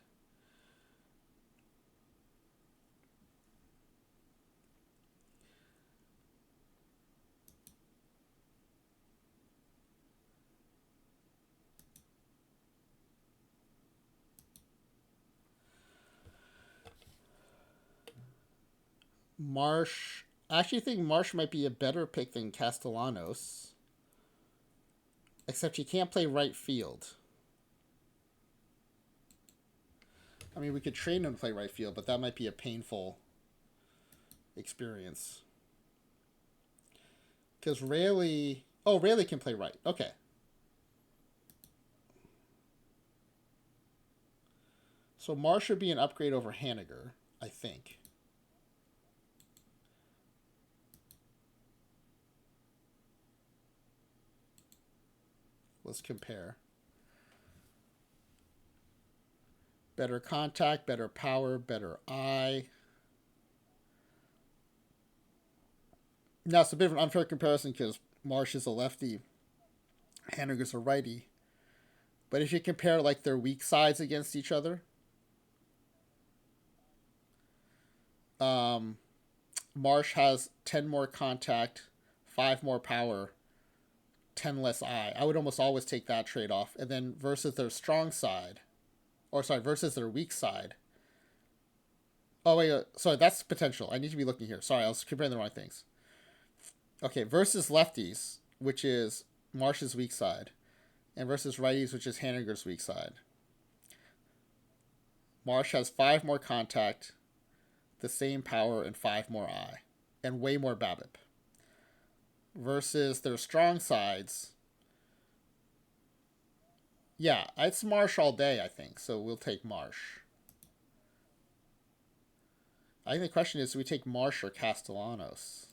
Marsh. I actually think Marsh might be a better pick than Castellanos. Except he can't play right field. I mean, we could train him to play right field, but that might be a painful experience. Because Rayleigh... Oh, Rayleigh can play right. Okay. So Marsh should be an upgrade over Hanniger, I think. Let's compare. Better contact, better power, better eye. Now, it's a bit of an unfair comparison because Marsh is a lefty, Hanniger's a righty. But if you compare like their weak sides against each other, um, Marsh has 10 more contact, 5 more power, 10 less eye. I would almost always take that trade off. And then versus their strong side, or sorry, versus their weak side. Oh, wait, sorry, that's potential. I need to be looking here. Sorry, I was comparing the wrong things. Okay, versus lefties, which is Marsh's weak side, and versus righties, which is Hanniger's weak side. Marsh has 5 more contact, the same power, and 5 more eye, and way more BABIP. Versus their strong sides, yeah, it's Marsh all day, I think, so we'll take Marsh. I think the question is, do we take Marsh or Castellanos?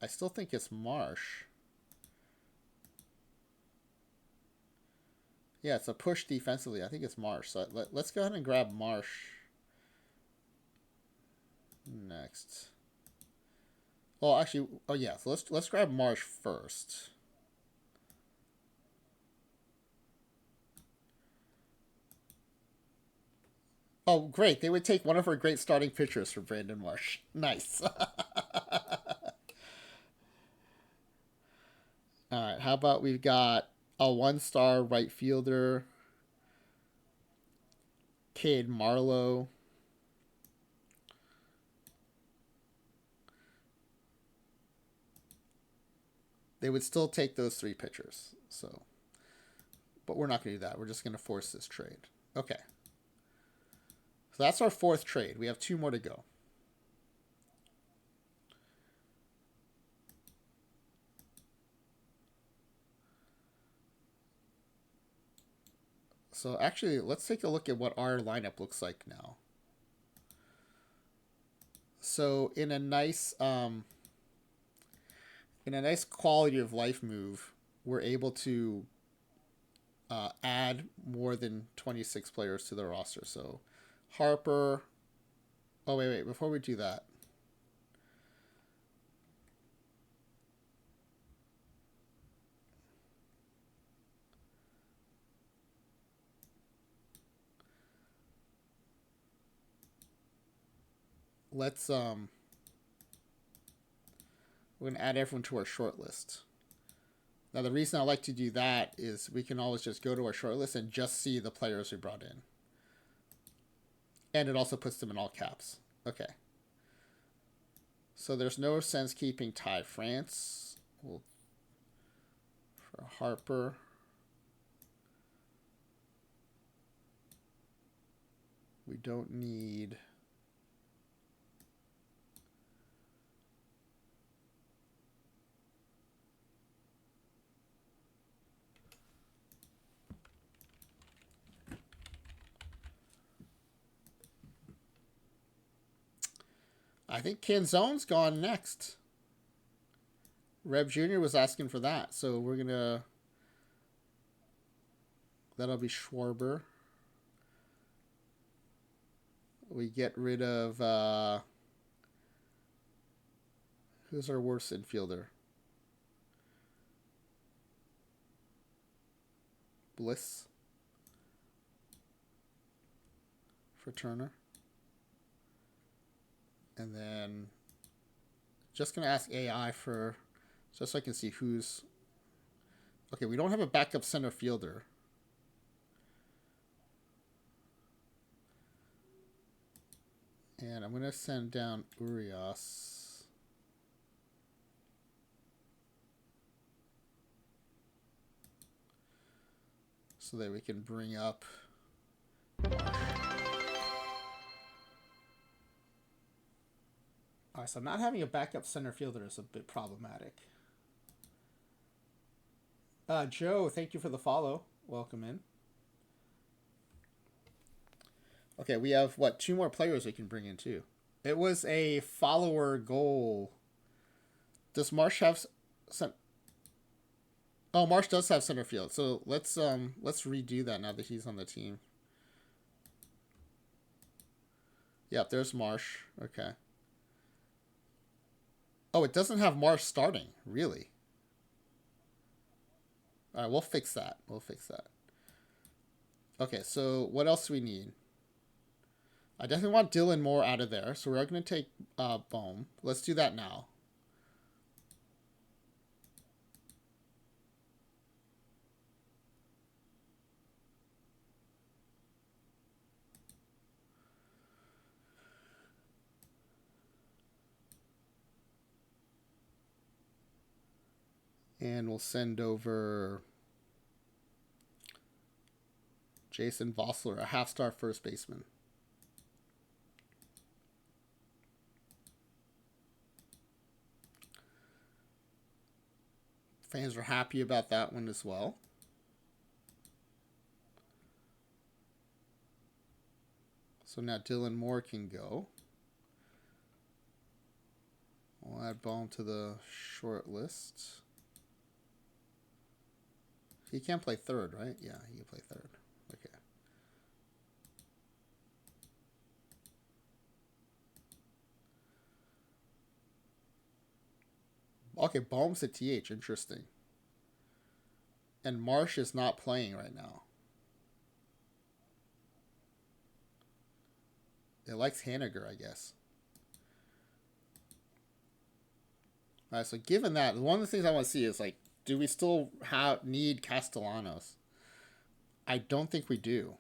I still think it's Marsh. Yeah, it's a push defensively. I think it's Marsh. So let's go ahead and grab Marsh next. Well, actually, oh yeah, so let's grab Marsh first. Oh, great. They would take one of our great starting pitchers for Brandon Marsh. Nice. All right, how about we've got a 1-star right fielder, Cade Marlowe. They would still take those 3 pitchers. So, but we're not going to do that. We're just going to force this trade. Okay. So that's our 4th trade. We have 2 more to go. So actually, let's take a look at what our lineup looks like now. So in a nice quality of life move, we're able to add more than 26 players to the roster. So Harper. Oh wait, before we do that, let's we're gonna add everyone to our short list. Now the reason I like to do that is we can always just go to our short list and just see the players we brought in. And it also puts them in all caps. Okay. So there's no sense keeping Ty France. We'll, for Harper. We don't need... I think Canzone's gone next. Reb Jr. was asking for that, so we're going to... That'll be Schwarber. We get rid of... who's our worst infielder? Bliss. For Turner. And then just going to ask AI for, just so I can see who's, okay, we don't have a backup center fielder. And I'm going to send down Urias. So that we can bring up Marsh. All right, so not having a backup center fielder is a bit problematic. Joe, thank you for the follow. Welcome in. Okay, we have, what, 2 more players we can bring in, too. It was a follower goal. Does Marsh have some... Oh, Marsh does have center field. So let's redo that now that he's on the team. Yep, there's Marsh. Okay. Oh, it doesn't have Marsh starting. Really? All right, we'll fix that. Okay, so what else do we need? I definitely want Dylan Moore out of there, so we're going to take Bohm. Let's do that now. And we'll send over Jason Vossler, a half-star first baseman. Fans are happy about that one as well. So now Dylan Moore can go. We'll add Bohm to the short list. He can't play third, right? Yeah, he can play third. Okay. Okay, Bohm's a TH. Interesting. And Marsh is not playing right now. It likes Haniger, I guess. All right, so given that, one of the things I want to see is, like, do we still need Castellanos? I don't think we do.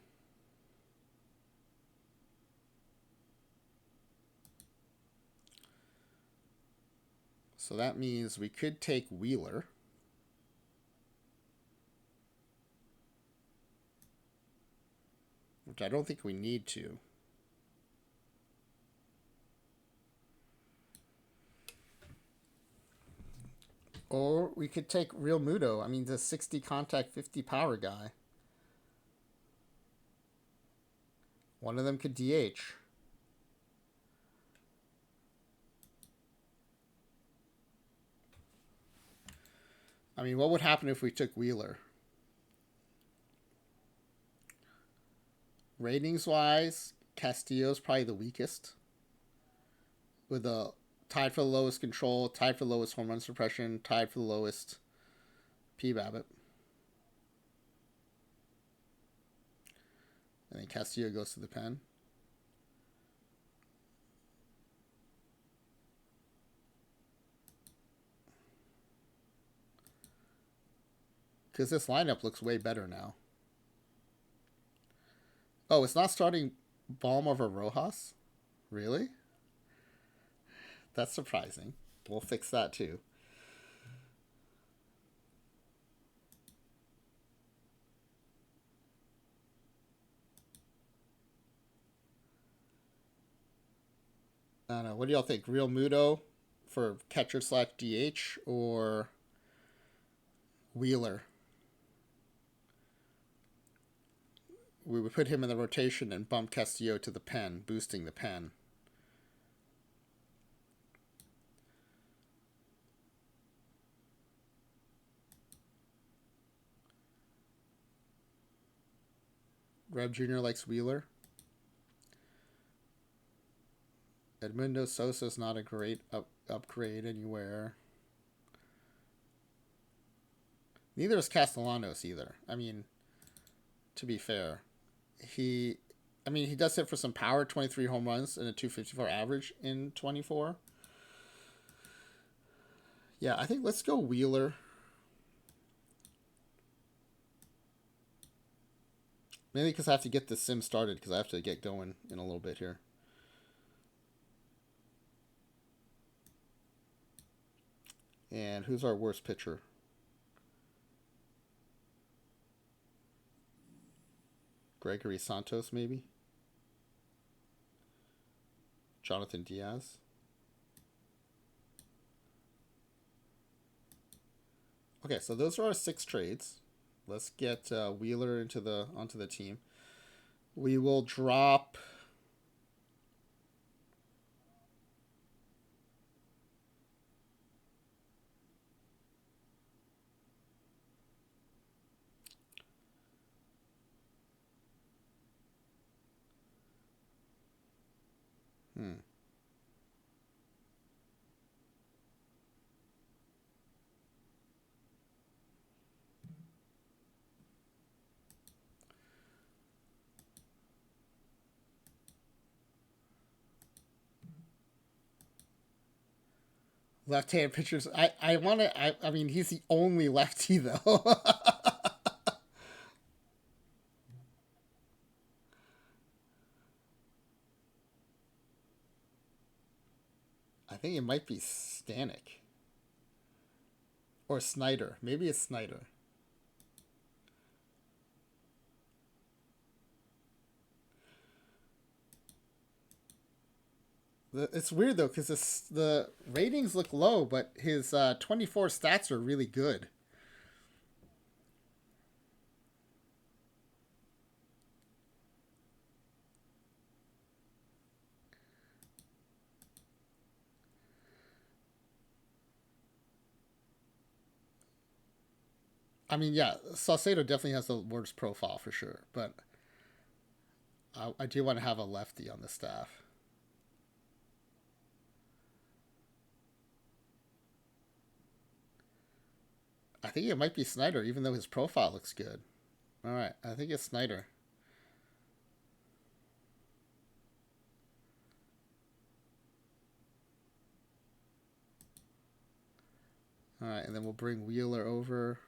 So that means we could take Wheeler. Which I don't think we need to. Or we could take Real Muto. I mean, the 60 contact, 50 power guy. One of them could DH. I mean, what would happen if we took Wheeler? Ratings-wise, Castillo's probably the weakest. With a tied for the lowest control, tied for the lowest home run suppression, tied for the lowest PBABIP. And then Castillo goes to the pen. Because this lineup looks way better now. Oh, it's not starting Bohm over Rojas? Really? That's surprising. We'll fix that too. I don't know. What do y'all think? Real Muto for catcher slash DH or Wheeler? We would put him in the rotation and bump Castillo to the pen, boosting the pen. Reb Jr. likes Wheeler. Edmundo Sosa's not a great upgrade anywhere. Neither is Castellanos either. I mean, to be fair, he does hit for some power, 23 home runs and a 254 average in 24. Yeah, I think let's go Wheeler. Mainly because I have to get the sim started because I have to get going in a little bit here. And who's our worst pitcher? Gregory Santos, maybe. Jonathan Diaz. Okay, so those are our 6 trades. Let's get Wheeler onto the team. We will drop. Left-hand pitchers. I want to. I mean, he's the only lefty though. I think it might be Stanek or Snyder. Maybe it's Snyder. It's weird though because the ratings look low, but his 24 stats are really good. I mean, yeah, Saucedo definitely has the worst profile for sure, but I do want to have a lefty on the staff. I think it might be Snyder, even though his profile looks good. All right, I think it's Snyder. All right, and then we'll bring Wheeler over.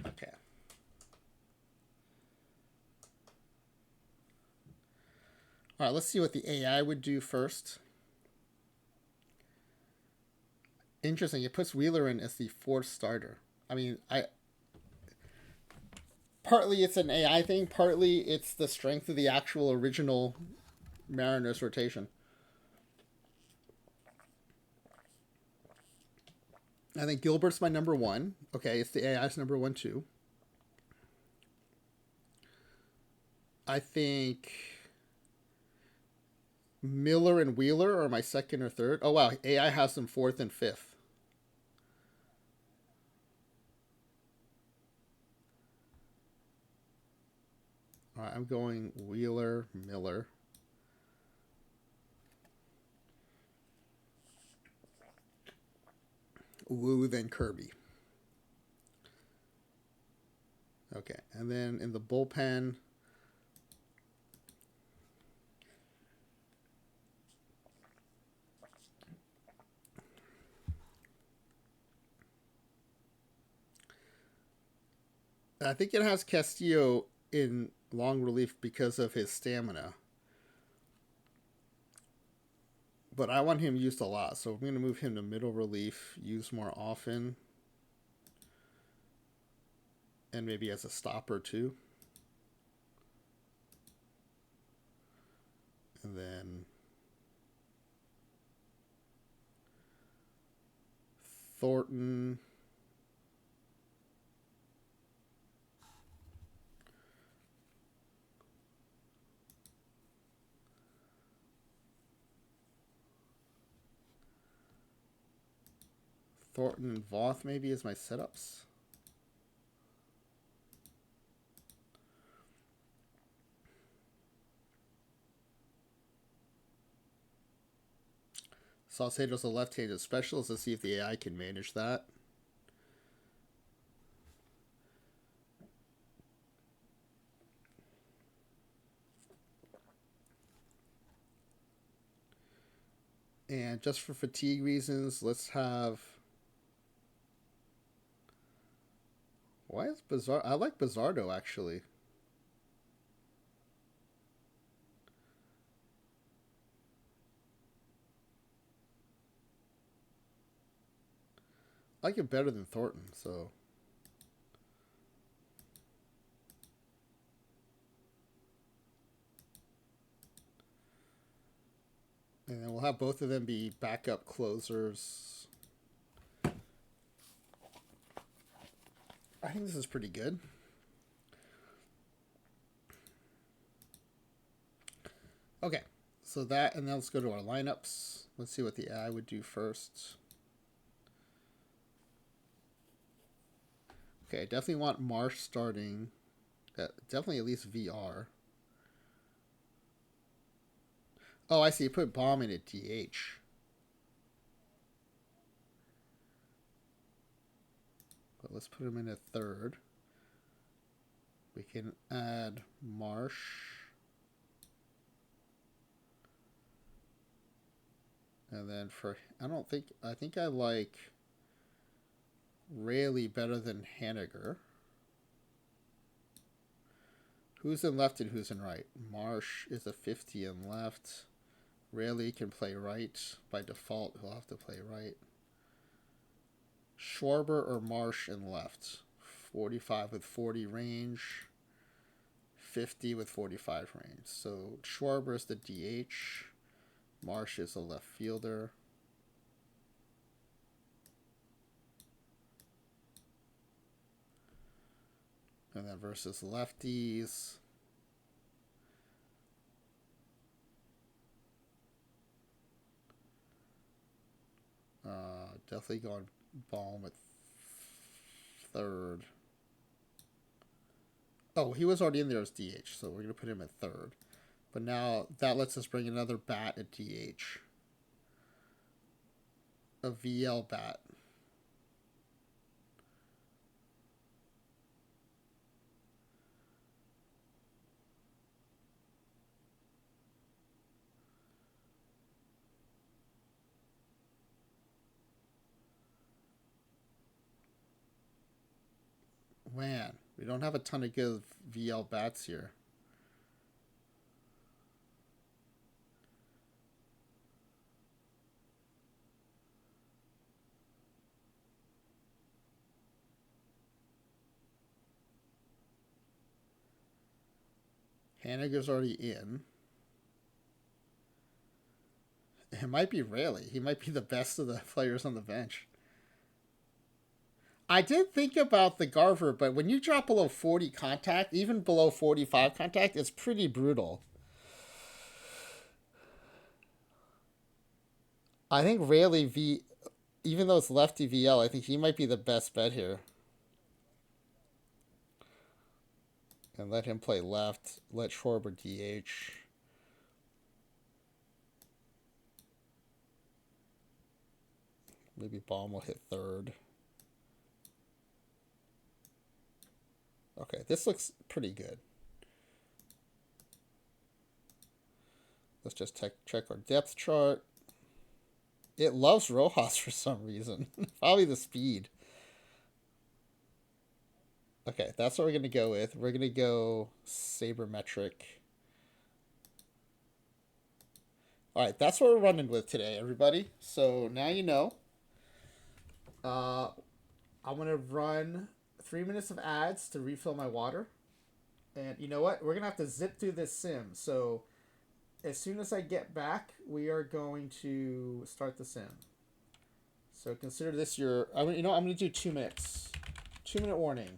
Okay. All right, let's see what the AI would do first. Interesting. It puts Wheeler in as the 4th starter. I mean, partly it's an AI thing, partly it's the strength of the actual original Mariners rotation. I think Gilbert's my number 1. Okay, it's the AI's number 1 too. I think Miller and Wheeler are my 2nd or 3rd. Oh wow, AI has them 4th and 5th. All right, I'm going Wheeler, Miller. Woo, then Kirby. Okay, and then in the bullpen, I think it has Castillo in long relief because of his stamina. But I want him used a lot, so I'm going to move him to middle relief, use more often, and maybe as a stopper too. And then Thornton. Thornton and Voth maybe as my setups. Saucedo's a left-handed specialist. Let's see if the AI can manage that. And just for fatigue reasons, let's have... Why is Bizarro? I like Bizardo, actually. I like it better than Thornton, so. And then we'll have both of them be backup closers. I think this is pretty good. Okay, so that, and then let's go to our lineups. Let's see what the AI would do first. Okay, I definitely want Marsh starting. Definitely at least VR. Oh, I see. Put Bomb in at DH. But let's put him in a third. We can add Marsh. And then for, I think I like Rayleigh better than Haniger. Who's in left and who's in right? Marsh is a 50 in left. Rayleigh can play right. By default, he'll have to play right. Schwarber or Marsh in left. 45 with 40 range. 50 with 45 range. So Schwarber is the DH. Marsh is a left fielder. And then versus lefties. Definitely going Baum at third. Oh, he was already in there as DH, so we're going to put him at third. But now that lets us bring another bat at DH. A VL bat. Man, we don't have a ton of good VL bats here. Haniger's already in. It might be Rayleigh. He might be the best of the players on the bench. I did think about the Garver, but when you drop below 40 contact, even below 45 contact, it's pretty brutal. I think Rayleigh even though it's lefty VL, I think he might be the best bet here. And let him play left. Let Schwarber DH. Maybe Baum will hit third. Okay, this looks pretty good. Let's just check our depth chart. It loves Rojas for some reason. Probably the speed. Okay, that's what we're going to go with. We're going to go sabermetric. All right, that's what we're running with today, everybody. So now you know. I'm going to run 3 minutes of ads to refill my water. And you know what? We're going to have to zip through this sim. So as soon as I get back, we are going to start the sim. So consider this your... I'm going to do 2 minutes. 2-minute warning.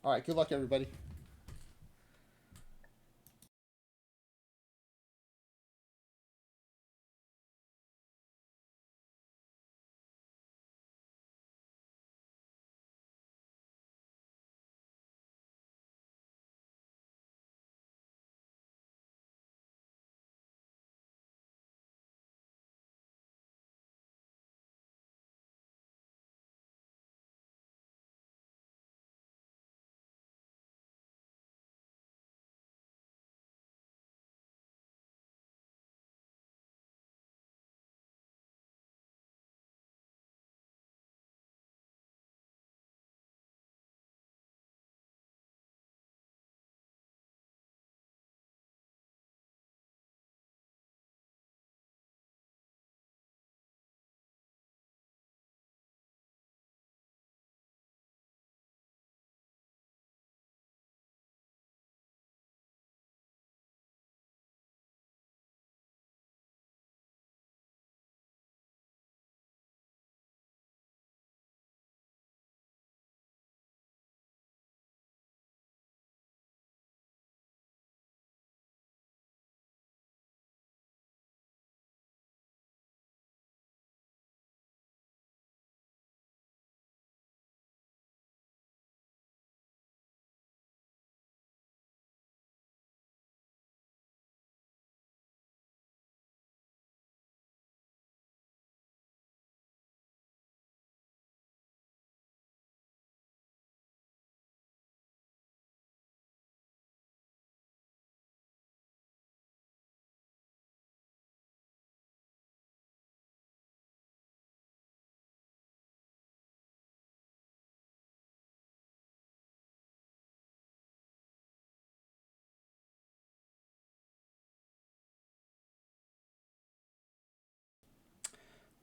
All right, good luck, everybody.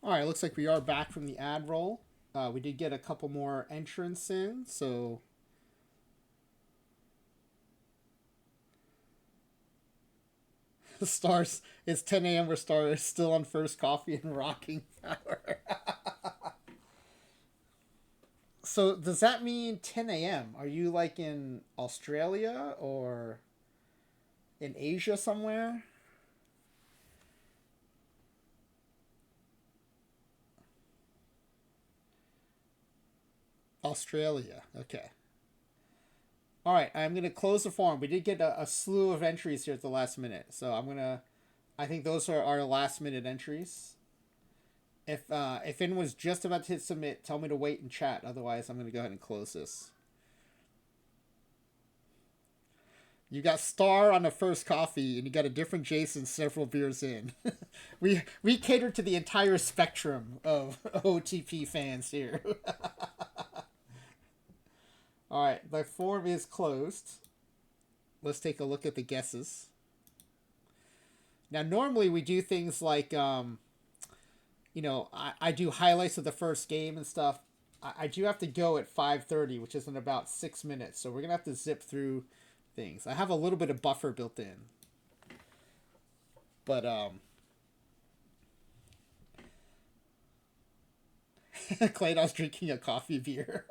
All right, looks like we are back from the ad roll. We did get a couple more entrants in, so Stars. It's 10 a.m. where Star is still on first coffee and rocking power. So does that mean 10 a.m.? Are you like in Australia or in Asia somewhere? Australia. Okay. All right, I'm going to close the forum. We did get a slew of entries here at the last minute. So I'm going to, I think those are our last minute entries. If anyone's just about to hit submit, tell me to wait and chat. Otherwise, I'm going to go ahead and close this. You got Star on the first coffee, and you got a different Jason several beers in. we cater to the entire spectrum of OTP fans here. All right, the form is closed. Let's take a look at the guesses. Now, normally we do things like, I do highlights of the first game and stuff. I do have to go at 5:30, which is in about 6 minutes. So we're gonna have to zip through things. I have a little bit of buffer built in, but Clayton's drinking a coffee beer.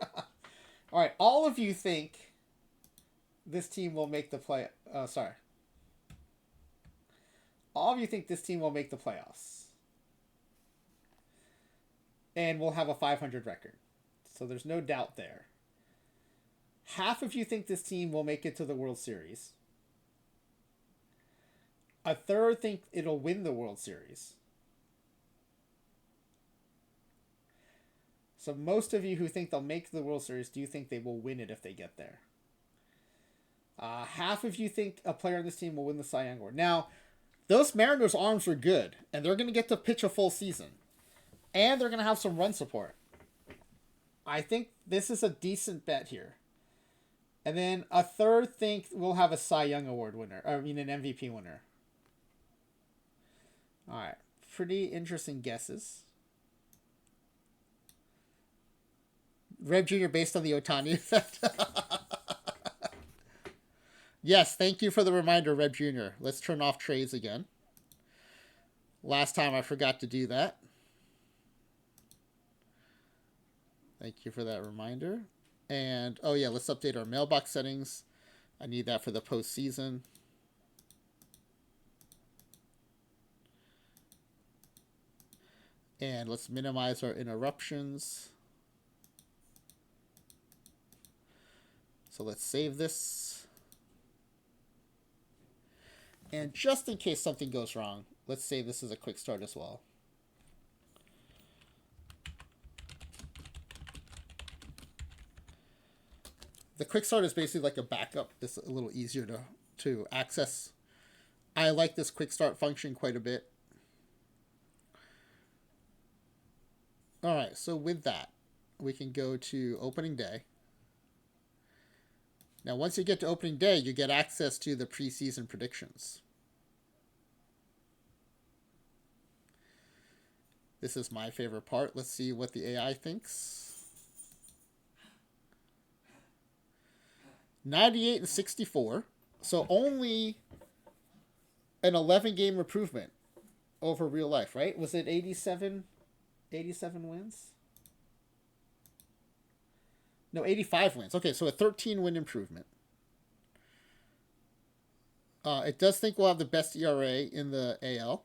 All right, all of you think this team will make the play. Sorry, all of you think this team will make the playoffs, and we'll have a 500 record. So there's no doubt there. Half of you think this team will make it to the World Series. A third think it'll win the World Series. So most of you who think they'll make the World Series, do you think they will win it if they get there? Half of you think a player on this team will win the Cy Young Award. Now, those Mariners' arms are good, and they're going to get to pitch a full season. And they're going to have some run support. I think this is a decent bet here. And then a third think we'll have a Cy Young Award winner. An MVP winner. All right. Pretty interesting guesses. Reb Jr. based on the Otani effect. Yes, thank you for the reminder, Reb Jr. Let's turn off trades again. Last time I forgot to do that. Thank you for that reminder. And, oh yeah, let's update our mailbox settings. I need that for the postseason. And let's minimize our interruptions. So let's save this. And just in case something goes wrong, let's save this as a quick start as well. The quick start is basically like a backup. It's a little easier to access. I like this quick start function quite a bit. All right, so with that, we can go to opening day. Now, once you get to opening day, you get access to the preseason predictions. This is my favorite part. Let's see what the AI thinks. 98 and 64. So only an 11-game improvement over real life, right? Was it 87 wins? No, 85 wins. Okay, so a 13-win improvement. It does think we'll have the best ERA in the AL.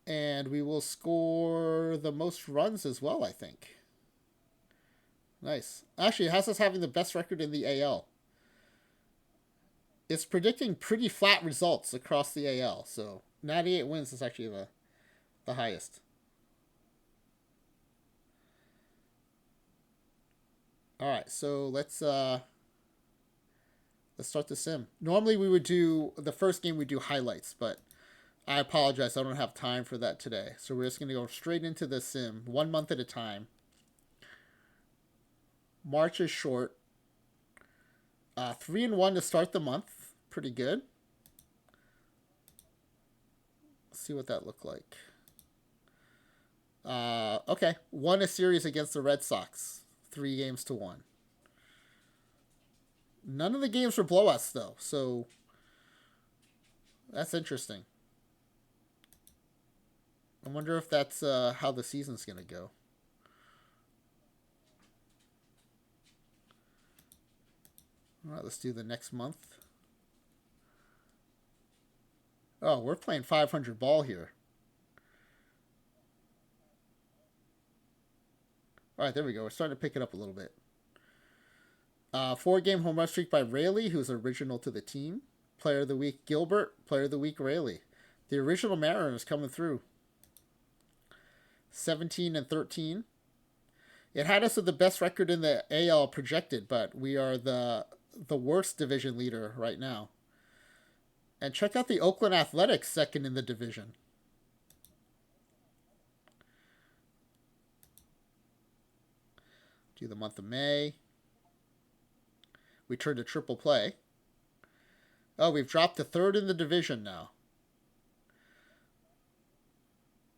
And we will score the most runs as well, I think. Nice. Actually, it has us having the best record in the AL. It's predicting pretty flat results across the AL. So 98 wins is actually the highest. All right, so let's start the sim. Normally we would do the first game. We do highlights, but I apologize. I don't have time for that today. So we're just going to go straight into the sim, 1 month at a time. March is short. 3-1 to start the month. Pretty good. Let's see what that looked like. Okay. Won a series against the Red Sox. 3-1. None of the games were blowouts, though. So that's interesting. I wonder if that's how the season's going to go. All right, let's do the next month. Oh, we're playing 500 ball here. All right, there we go. We're starting to pick it up a little bit. 4-game home run streak by Raley, who's original to the team. Player of the week, Gilbert. Player of the week, Raley. The original Mariners coming through. 17-13. It had us with the best record in the AL projected, but we are the worst division leader right now. And check out the Oakland Athletics, second in the division. Do the month of May. We turned to triple play. Oh, we've dropped to third in the division now.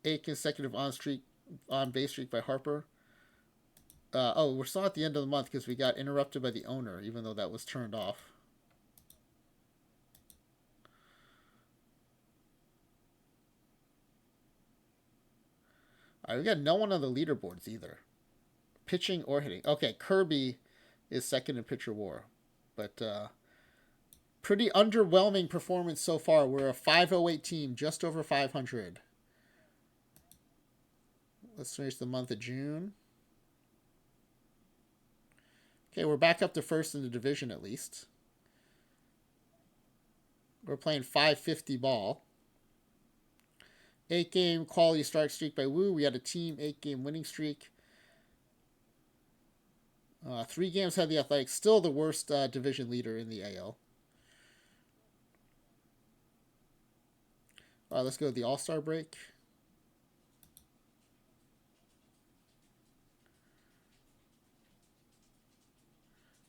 8 consecutive on base streak by Harper. We're still at the end of the month because we got interrupted by the owner, even though that was turned off. All right, we got no one on the leaderboards either. Pitching or hitting. Okay, Kirby is second in pitcher WAR. But pretty underwhelming performance so far. We're a 508 team, just over 500. Let's finish the month of June. Okay, we're back up to first in the division at least. We're playing 550 ball. 8-game quality strike streak by Wu. We had a team 8-game winning streak. 3 games had the Athletics. Still the worst division leader in the AL. All right, let's go to the All-Star break.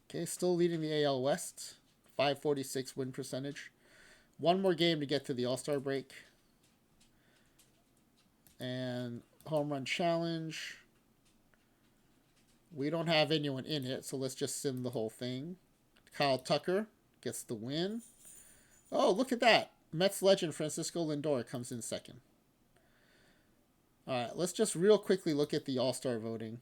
Okay, still leading the AL West. 546 win percentage. One more game to get to the All-Star break. And home run challenge. We don't have anyone in it, so let's just sim the whole thing. Kyle Tucker gets the win. Oh, look at that. Mets legend Francisco Lindor comes in second. All right, let's just real quickly look at the All-Star voting.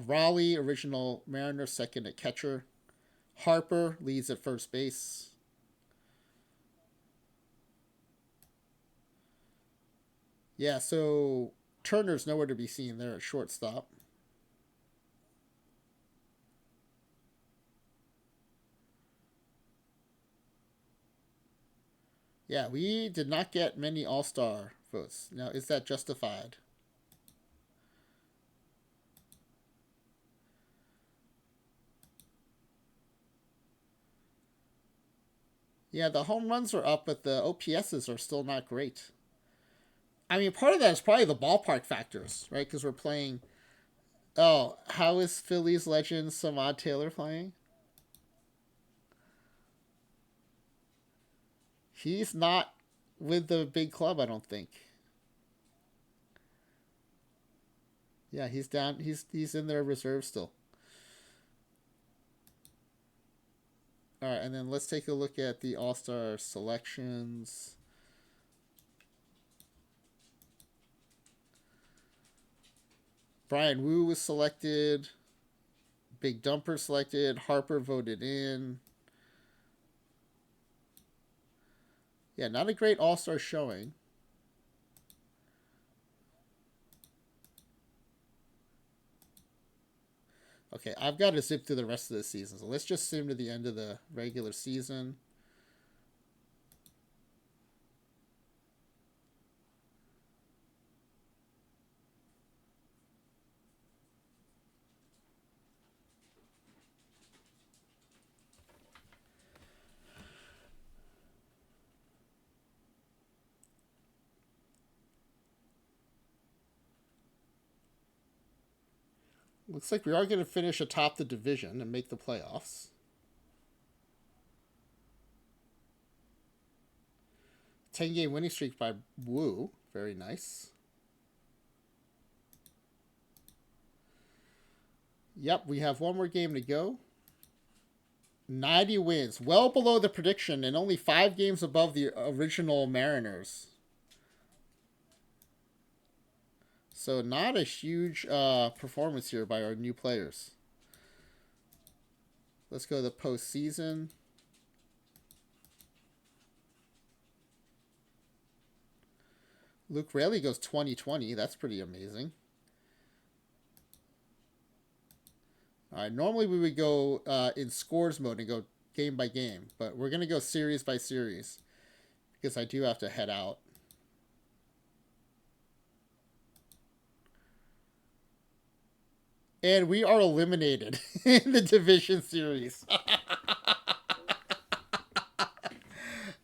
Raleigh, original Mariner, second at catcher. Harper leads at first base. Yeah, so Turner's nowhere to be seen there at shortstop. Yeah, we did not get many All-Star votes. Now, is that justified? Yeah, the home runs are up, but the OPSs are still not great. I mean, part of that is probably the ballpark factors, right? Because we're playing. Oh, how is Phillies legend Samad Taylor playing? He's not with the big club, I don't think. Yeah, he's down. He's in their reserve still. All right, and then let's take a look at the All-Star selections. Brian Wu was selected. Big Dumper selected. Harper voted in. Yeah, not a great All-Star showing. Okay, I've got to zip through the rest of the season. So let's just zoom to the end of the regular season. Looks like we are going to finish atop the division and make the playoffs. 10-game winning streak by Wu. Very nice. Yep, we have one more game to go. 90 wins. Well below the prediction and only 5 games above the original Mariners. So not a huge performance here by our new players. Let's go to the postseason. Luke Raley goes 2020. That's pretty amazing. All right, normally we would go in scores mode and go game by game, but we're going to go series by series because I do have to head out. And we are eliminated in the division series.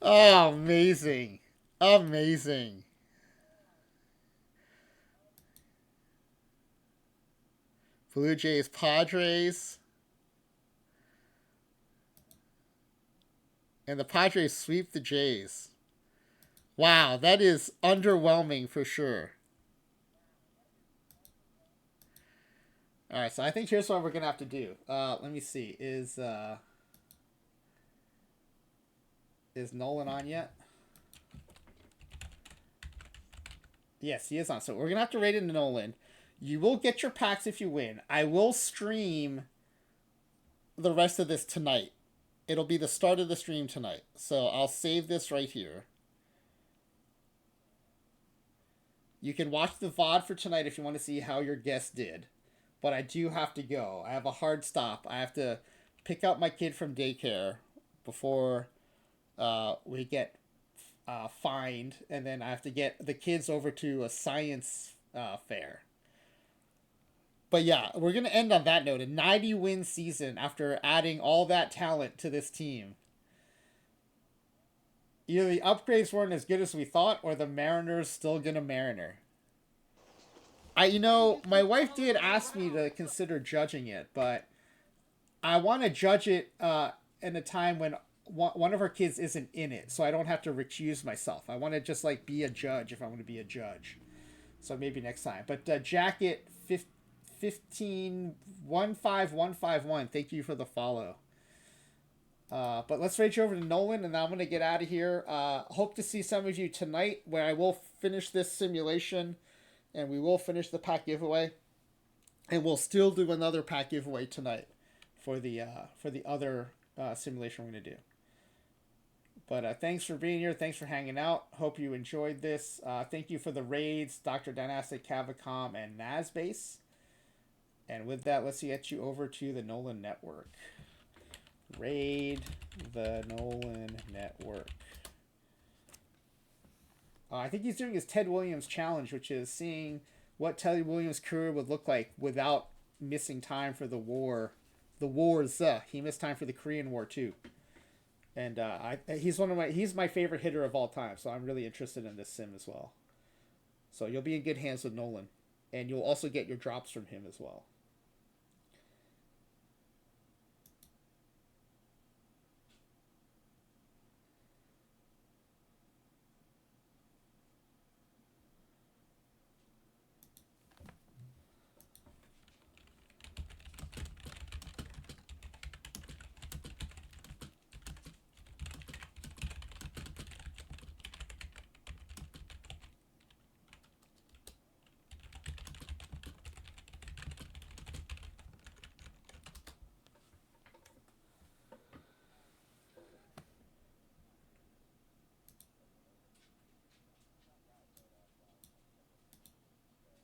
Oh, amazing. Amazing. Blue Jays, Padres. And the Padres sweep the Jays. Wow, that is underwhelming for sure. All right, so I think here's what we're going to have to do. Let me see. Is Nolan on yet? Yes, he is on. So we're going to have to rate into Nolan. You will get your packs if you win. I will stream the rest of this tonight. It'll be the start of the stream tonight. So I'll save this right here. You can watch the VOD for tonight if you want to see how your guest did. But I do have to go. I have a hard stop. I have to pick up my kid from daycare before we get fined. And then I have to get the kids over to a science fair. But yeah, we're going to end on that note. A 90-win season after adding all that talent to this team. Either the upgrades weren't as good as we thought, or the Mariners still going to Mariner. My wife did ask me to consider judging it, but I want to judge it in a time when one of our kids isn't in it, so I don't have to recuse myself. I want to just be a judge if I want to be a judge. So maybe next time. But Jacket 15151, thank you for the follow. But let's rage over to Nolan, and I'm going to get out of here. Hope to see some of you tonight, where I will finish this simulation, and we will finish the pack giveaway, and we'll still do another pack giveaway tonight for the other simulation we're going to do. But thanks for being here. Thanks for hanging out. Hope you enjoyed this. Thank you for the raids, Dr. Dynastic, Cavicom, and Nazbase. And with that, let's get you over to the Nolan Network. Raid the Nolan Network. I think he's doing his Ted Williams challenge, which is seeing what Ted Williams' career would look like without missing time for the war. The wars. He missed time for the Korean War too. And he's my favorite hitter of all time, so I'm really interested in this sim as well. So you'll be in good hands with Nolan, and you'll also get your drops from him as well.